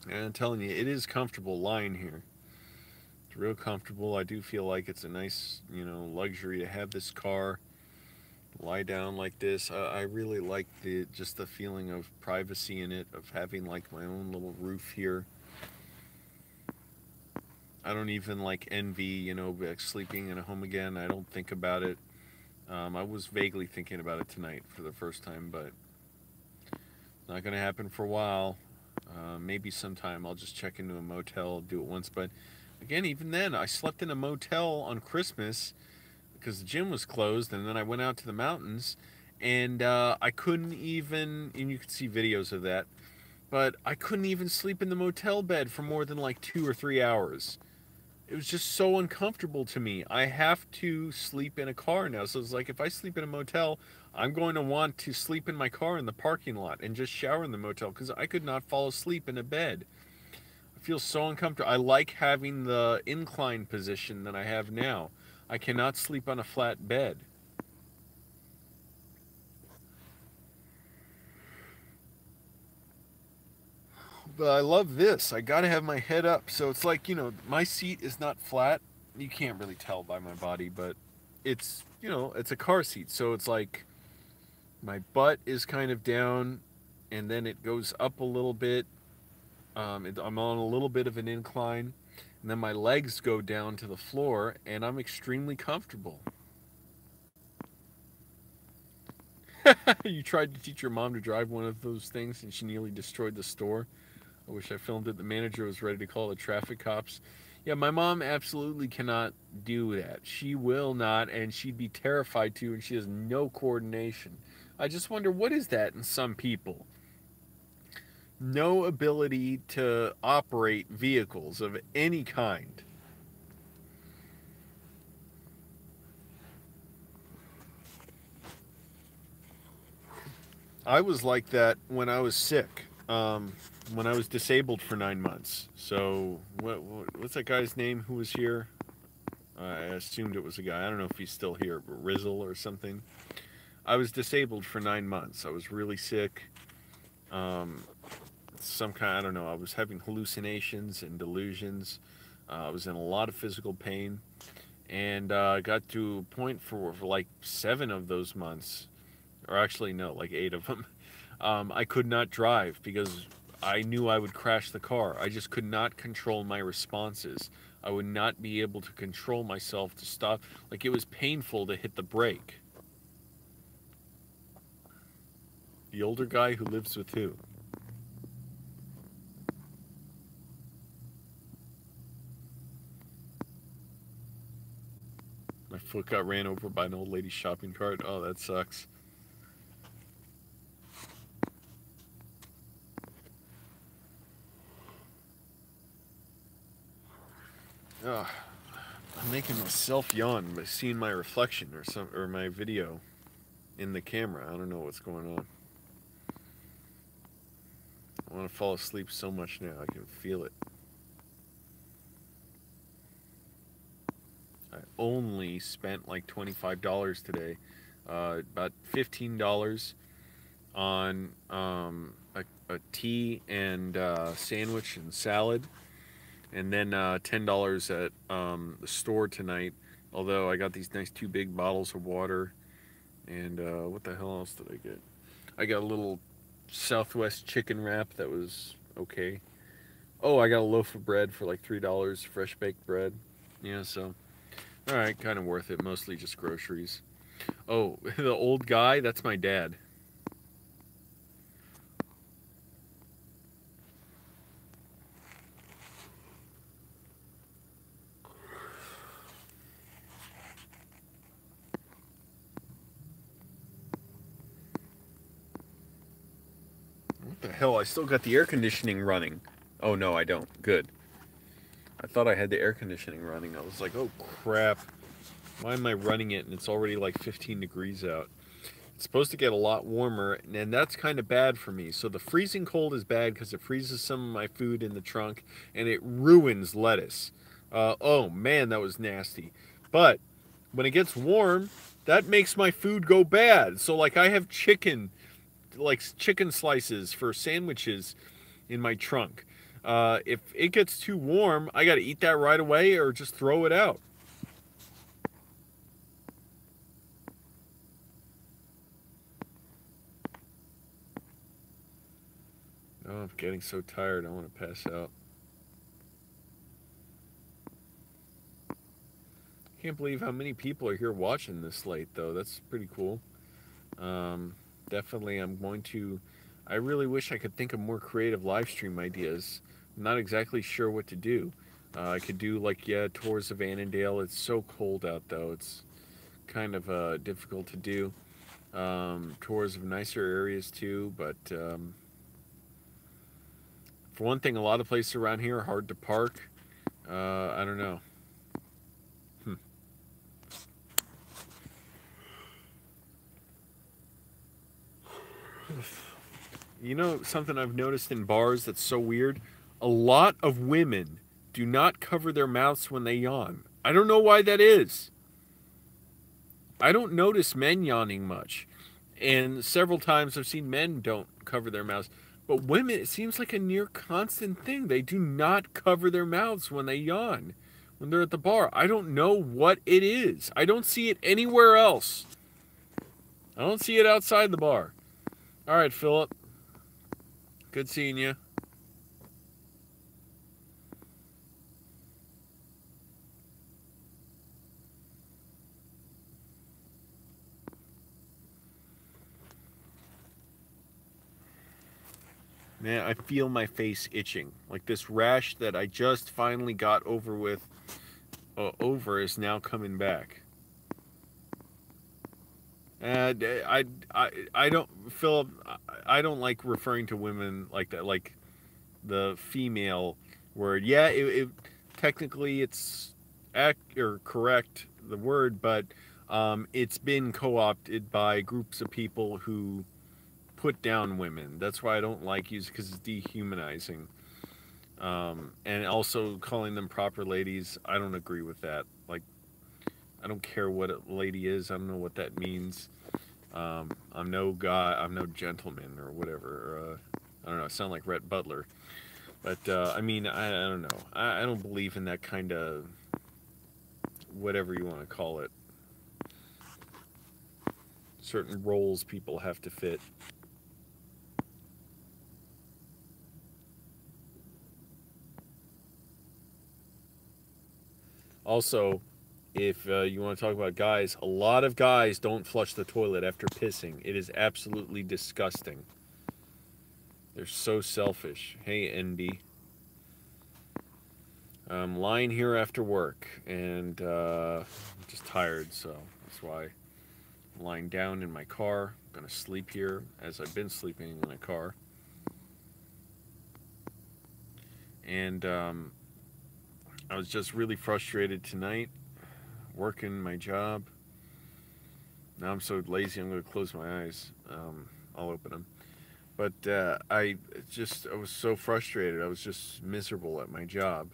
And I'm telling you, it is comfortable lying here. It's real comfortable. I do feel like it's a nice, luxury to have this car lie down like this. I really like just the feeling of privacy in it, of having like my own little roof here. I don't even like envy, like sleeping in a home again. I don't think about it. I was vaguely thinking about it tonight for the first time, but not going to happen for a while. Maybe sometime I'll just check into a motel, do it once. But again, even then, I slept in a motel on Christmas because the gym was closed, and then I went out to the mountains, and I couldn't even, and you can see videos of that, but I couldn't even sleep in the motel bed for more than like 2 or 3 hours. It was just so uncomfortable to me. I have to sleep in a car now. So it's like if I sleep in a motel, I'm going to want to sleep in my car in the parking lot and just shower in the motel because I could not fall asleep in a bed. I feel so uncomfortable. I like having the incline position that I have now. I cannot sleep on a flat bed. But I love this. I gotta have my head up. So it's like, my seat is not flat. You can't really tell by my body, but it's, it's a car seat. So it's like my butt is kind of down and then it goes up a little bit. I'm on a little bit of an incline and then my legs go down to the floor and I'm extremely comfortable. You tried to teach your mom to drive one of those things and she nearly destroyed the store. I wish I filmed it. The manager was ready to call the traffic cops. Yeah, my mom absolutely cannot do that. She will not, and she'd be terrified to, and she has no coordination. I just wonder, what is that in some people? No ability to operate vehicles of any kind. I was like that when I was sick. When I was disabled for 9 months. So, what's that guy's name who was here? I assumed it was a guy. I don't know if he's still here, Rizzle or something. I was disabled for 9 months. I was really sick. Some kind, I don't know. I was having hallucinations and delusions. I was in a lot of physical pain. And I got to a point for like 7 of those months, or actually, no, like 8 of them. I could not drive because I knew I would crash the car. I just could not control my responses. I would not be able to control myself to stop. Like, it was painful to hit the brake. The older guy who lives with who? My foot got ran over by an old lady's shopping cart. Oh, that sucks. Ugh. I'm making myself yawn by seeing my reflection or my video in the camera. I don't know what's going on. I want to fall asleep so much now. I can feel it. I only spent like $25 today. About $15 on a tea and sandwich and salad. And then $10 at the store tonight. Although I got these nice 2 big bottles of water. And what the hell else did I get? I got a little Southwest chicken wrap that was okay. Oh, I got a loaf of bread for like $3, fresh baked bread. Yeah, so, alright, kind of worth it. Mostly just groceries. Oh, the old guy, that's my dad. What the hell? I still got the air conditioning running. Oh, no, I don't. Good. thought I had the air conditioning running. I was like, oh crap, why am I running it and it's already like 15 degrees out? It's supposed to get a lot warmer, and that's kind of bad for me. So the freezing cold is bad because it freezes some of my food in the trunk, and it ruins lettuce. Oh man, that was nasty. But when it gets warm, that makes my food go bad. So like I have chicken, like chicken slices for sandwiches in my trunk. If it gets too warm, I got to eat that right away or just throw it out. Oh, I'm getting so tired, I want to pass out. Can't believe how many people are here watching this late, though. That's pretty cool. Definitely, I really wish I could think of more creative live stream ideas. I'm not exactly sure what to do. I could do, like, yeah, tours of Annandale. It's so cold out, though. It's kind of difficult to do. Tours of nicer areas, too, but for one thing, a lot of places around here are hard to park. I don't know. You know something I've noticed in bars that's so weird? A lot of women do not cover their mouths when they yawn. I don't know why that is. I don't notice men yawning much. And several times I've seen men don't cover their mouths. But women, it seems like a near constant thing. They do not cover their mouths when they yawn, when they're at the bar. I don't know what it is. I don't see it anywhere else. I don't see it outside the bar. All right, Philip. Good seeing you. Man, I feel my face itching. Like this rash that I just finally got over with, is now coming back. And I don't, Philip, I don't like referring to women like that, like the female word. Yeah, technically it's correct, the word, but it's been co-opted by groups of people who put down women. That's why I don't like using, because it's dehumanizing. And also calling them proper ladies, I don't agree with that. Like, I don't care what a lady is. I don't know what that means. I'm no guy. I'm no gentleman or whatever. I don't know. I sound like Rhett Butler. But, I mean, I don't know. I don't believe in that kind of whatever you want to call it. Certain roles people have to fit. Also, if you want to talk about guys, a lot of guys don't flush the toilet after pissing. It is absolutely disgusting. They're so selfish. Hey, NB. I'm lying here after work, and I'm just tired, so that's why I'm lying down in my car. I'm going to sleep here, as I've been sleeping in a car. And I was just really frustrated tonight, working my job. Now I'm so lazy, I'm going to close my eyes. I'll open them. But I was so frustrated. I was just miserable at my job.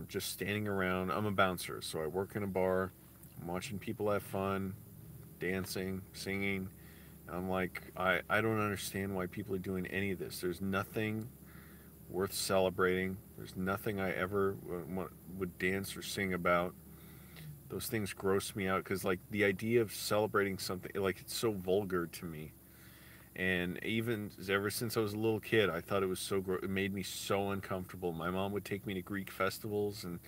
Just standing around. I'm a bouncer, so I work in a bar. I'm watching people have fun, dancing, singing. I'm like, I don't understand why people are doing any of this. There's nothing worth celebrating. There's nothing I ever would dance or sing about. Those things gross me out because, like, the idea of celebrating something, like, it's so vulgar to me. And even ever since I was a little kid, I thought it was so gross. It made me so uncomfortable. My mom would take me to Greek festivals and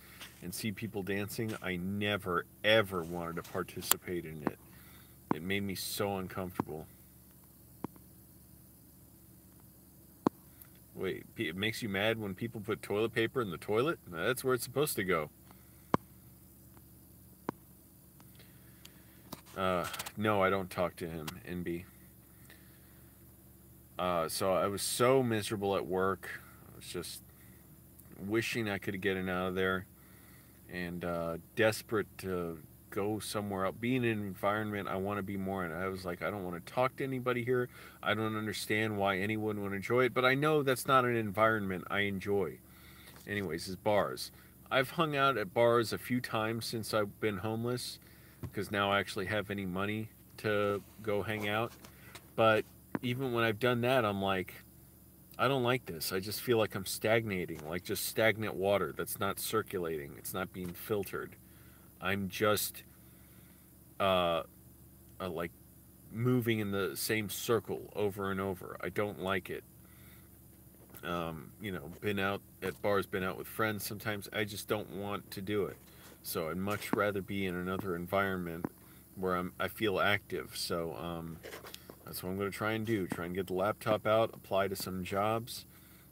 see people dancing. I never, ever wanted to participate in it. It made me so uncomfortable. Wait, it makes you mad when people put toilet paper in the toilet? That's where it's supposed to go. No, I don't talk to him, NB. So I was so miserable at work. I was just wishing I could get out of there, and desperate to go somewhere else. Being in an environment I want to be more in. I was like, I don't want to talk to anybody here. I don't understand why anyone would enjoy it, but I know that's not an environment I enjoy. Anyways, is bars. I've hung out at bars a few times since I've been homeless, because now I actually have any money to go hang out. But even when I've done that, I'm like, I don't like this. I just feel like I'm stagnating, like just stagnant water that's not circulating. It's not being filtered. I'm just like moving in the same circle over and over. I don't like it. You know, been out at bars, been out with friends. Sometimes I just don't want to do it. So I'd much rather be in another environment where I feel active. So that's what I'm going to try and do. Try and get the laptop out, apply to some jobs,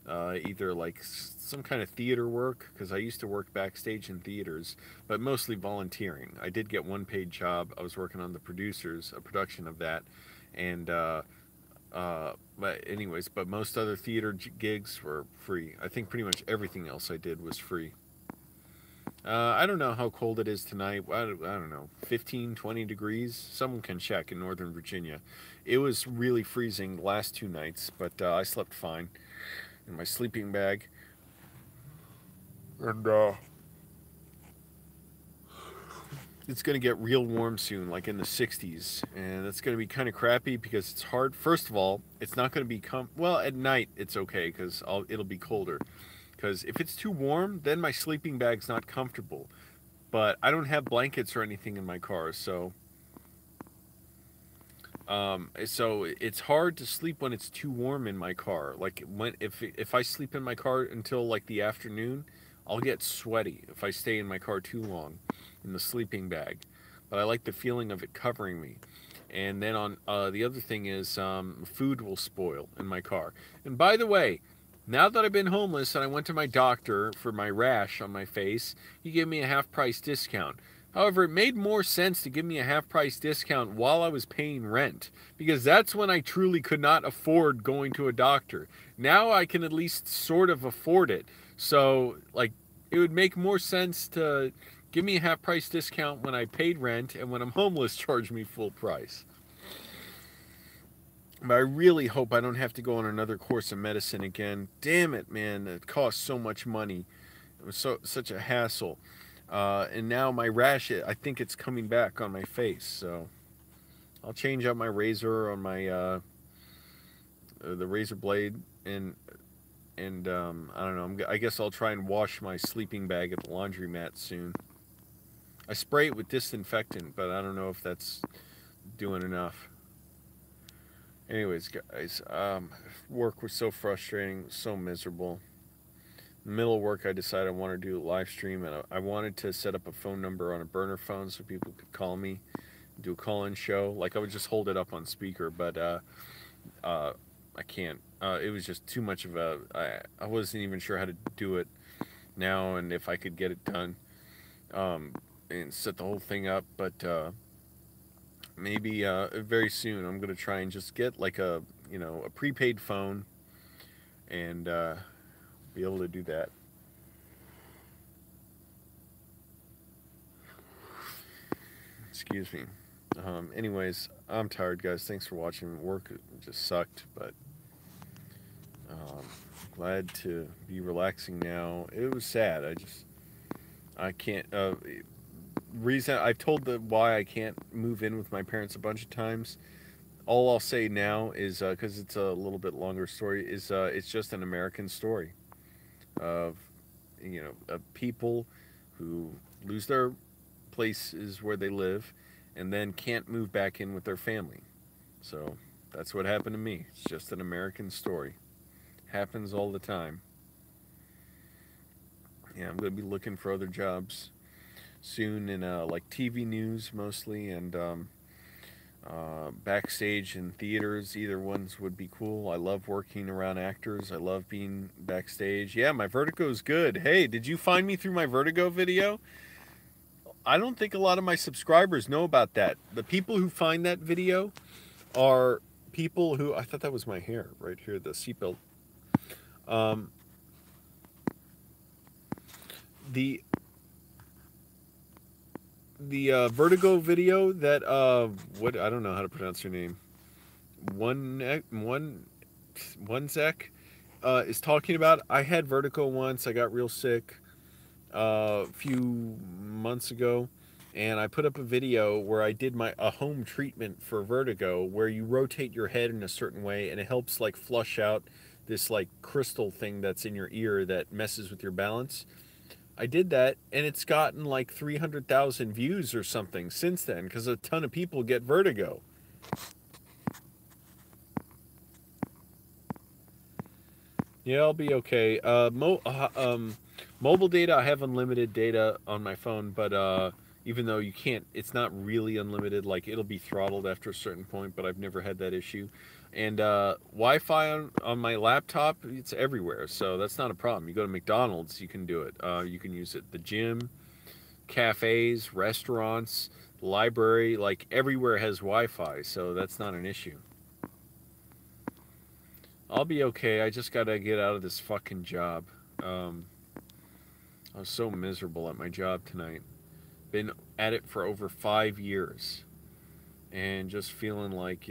either like some kind of theater work, because I used to work backstage in theaters, but mostly volunteering. I did get one paid job. I was working on the producers, a production of that, and but anyways, but most other theater gigs were free. I think pretty much everything else I did was free. I don't know how cold it is tonight. I don't know, 15, 20 degrees. Someone can check in Northern Virginia. It was really freezing the last 2 nights, but I slept fine in my sleeping bag. And it's going to get real warm soon, like in the 60s. And that's going to be kind of crappy because it's hard. First of all, it's not going to be well, at night it's okay because it'll be colder. Because if it's too warm, then my sleeping bag's not comfortable. But I don't have blankets or anything in my car, so it's hard to sleep when it's too warm in my car. Like if I sleep in my car until like the afternoon, I'll get sweaty if I stay in my car too long in the sleeping bag. But I like the feeling of it covering me. And then on the other thing is food will spoil in my car. And by the way, now that I've been homeless and I went to my doctor for my rash on my face, he gave me a half-price discount. However, it made more sense to give me a half-price discount while I was paying rent, because that's when I truly could not afford going to a doctor. Now I can at least sort of afford it. So, like, it would make more sense to give me a half-price discount when I paid rent, and when I'm homeless, charge me full price. But I really hope I don't have to go on another course of medicine again. Damn it, man. It costs so much money. It was such a hassle. And now my rash, I think it's coming back on my face. So I'll change out my razor on my the razor blade. And I don't know. I guess I'll try and wash my sleeping bag at the laundromat soon. I spray it with disinfectant, but I don't know if that's doing enough. Anyways, guys, work was so frustrating, so miserable. In the middle of work, I decided I wanted to do a live stream, and I wanted to set up a phone number on a burner phone so people could call me, do a call-in show. Like, I would just hold it up on speaker, but I can't. It was just too much of a... I wasn't even sure how to do it now and if I could get it done and set the whole thing up, but... maybe very soon I'm going to try and just get like a prepaid phone and be able to do that. Excuse me. Anyways, I'm tired, guys. Thanks for watching. Work just sucked, but glad to be relaxing now. It was sad. I can't... reason I've told why I can't move in with my parents a bunch of times. All I'll say now is because it's a little bit longer story, is it's just an American story of of people who lose their places where they live and then can't move back in with their family. So that's what happened to me. It's just an American story. Happens all the time. Yeah, I'm going to be looking for other jobs soon in like TV news mostly, and backstage in theaters. Either ones would be cool. I love working around actors. I love being backstage. Yeah, my Vertigo's good. Hey, did you find me through my Vertigo video? I don't think a lot of my subscribers know about that. The people who find that video are people who... I thought that was my hair right here, the seatbelt. the Vertigo video that what, I don't know how to pronounce your name. One Zek is talking about. I had vertigo once. I got real sick a few months ago, and I put up a video where I did a home treatment for vertigo, where you rotate your head in a certain way and it helps like flush out this like crystal thing that's in your ear that messes with your balance. I did that, and it's gotten like 300,000 views or something since then, because a ton of people get vertigo. Yeah, I'll be okay. Mobile data, I have unlimited data on my phone, but even though you can't, it's not really unlimited. Like, it'll be throttled after a certain point, but I've never had that issue. And Wi-Fi on my laptop, it's everywhere, so that's not a problem. You go to McDonald's, you can do it. You can use it. The gym, cafes, restaurants, library, like everywhere has Wi-Fi, so that's not an issue. I'll be okay. I just gotta get out of this fucking job. I was so miserable at my job tonight. Been at it for over 5 years. And just feeling like,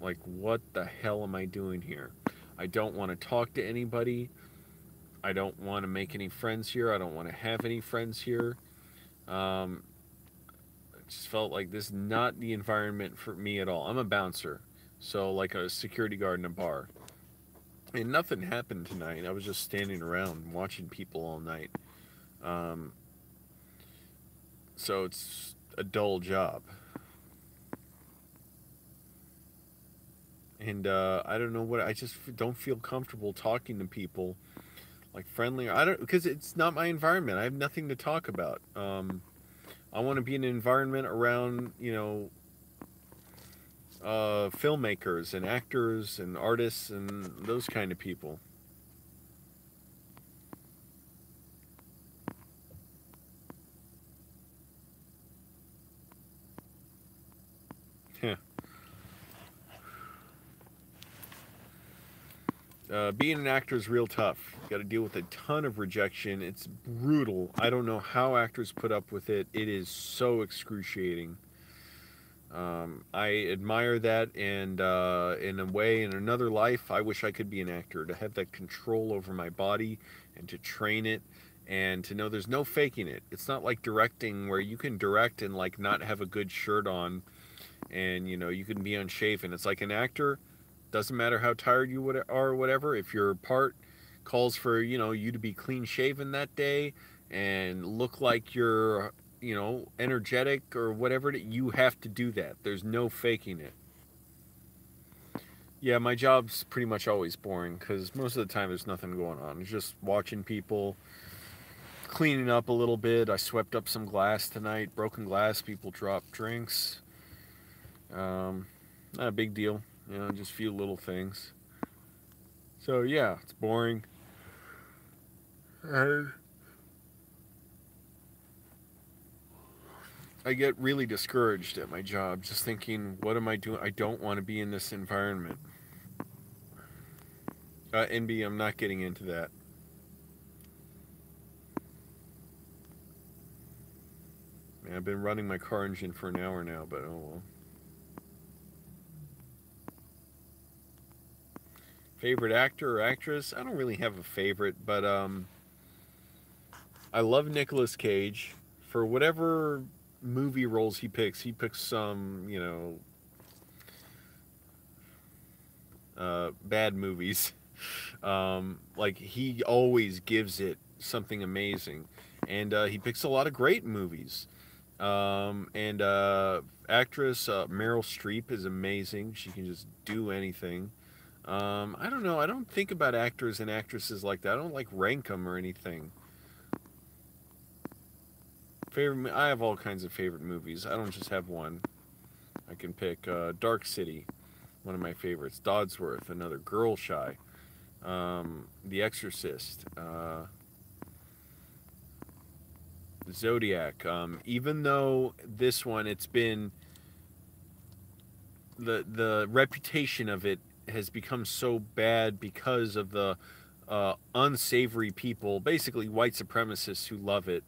like, what the hell am I doing here? I don't want to talk to anybody. I don't want to make any friends here. I don't want to have any friends here. I just felt like this is not the environment for me at all. I'm a bouncer, so like a security guard in a bar. And nothing happened tonight. I was just standing around watching people all night. So it's a dull job. And I don't know what, I just don't feel comfortable talking to people like friendly. Because it's not my environment. I have nothing to talk about. I want to be in an environment around, filmmakers and actors and artists and those kind of people. Yeah. Being an actor is real tough. You got to deal with a ton of rejection. It's brutal. I don't know how actors put up with it. It is so excruciating. I admire that, and in a way, in another life, I wish I could be an actor, to have that control over my body and to train it and to know there's no faking it. It's not like directing, where you can direct and like not have a good shirt on, and you can be unshaven. It's like an actor, doesn't matter how tired you are or whatever, if your part calls for you to be clean shaven that day and look like you're energetic or whatever, you have to do that. There's no faking it. Yeah, my job's pretty much always boring, because most of the time there's nothing going on. It's just watching people, cleaning up a little bit. I swept up some glass tonight, broken glass, people dropped drinks. Not a big deal, just a few little things. So yeah, it's boring. And I get really discouraged at my job, just thinking, what am I doing? I don't want to be in this environment. NB, I'm not getting into that. Man, I've been running my car engine for an hour now, but oh well. Favorite actor or actress? I don't really have a favorite, but I love Nicolas Cage. For whatever movie roles he picks some, bad movies. Like, he always gives it something amazing. And he picks a lot of great movies. And actress Meryl Streep is amazing. She can just do anything. I don't know. I don't think about actors and actresses like that. I don't like rank them or anything. I have all kinds of favorite movies. I don't just have one. I can pick Dark City, one of my favorites. Dodsworth, another. Girl Shy. The Exorcist. Zodiac. Even though this one, it's been, the reputation of it has become so bad because of the unsavory people, basically white supremacists who love it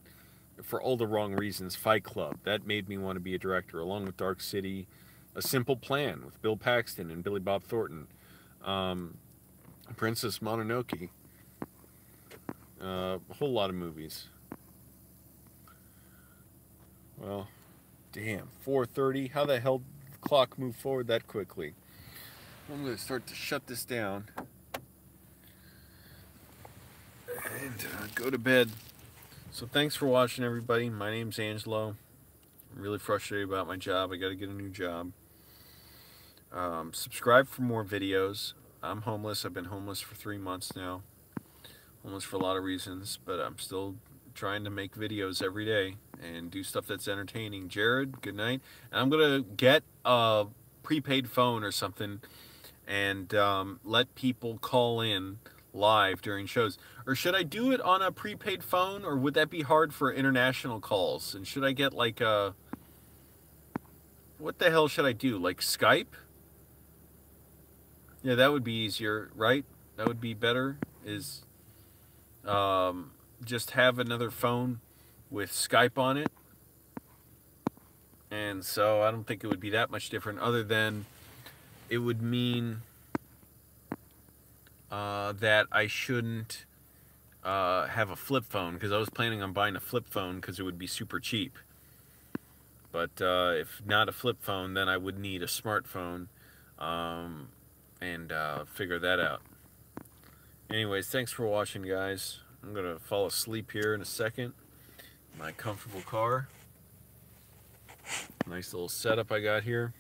for all the wrong reasons. Fight Club, that made me want to be a director, along with Dark City, A Simple Plan with Bill Paxton and Billy Bob Thornton, Princess Mononoke, a whole lot of movies. Well, damn, 4:30. How the hell did the clock move forward that quickly? I'm going to start to shut this down and go to bed. So thanks for watching, everybody. My name's Angelo. I'm really frustrated about my job. I got to get a new job. Subscribe for more videos. I'm homeless. I've been homeless for 3 months now. Homeless for a lot of reasons, but I'm still trying to make videos every day and do stuff that's entertaining. Jared, good night. And I'm going to get a prepaid phone or something and let people call in live during shows. Or should I do it on a prepaid phone, or would that be hard for international calls? And should I get like a... what the hell should I do? Like Skype? Yeah, that would be easier, right? That would be better, is just have another phone with Skype on it. And so I don't think it would be that much different, other than it would mean that I shouldn't have a flip phone, because I was planning on buying a flip phone because it would be super cheap. But if not a flip phone, then I would need a smartphone, and figure that out. Anyways, thanks for watching, guys. I'm going to fall asleep here in a second. My comfortable car. Nice little setup I got here.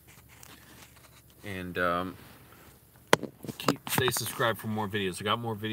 And stay subscribed for more videos. I got more videos.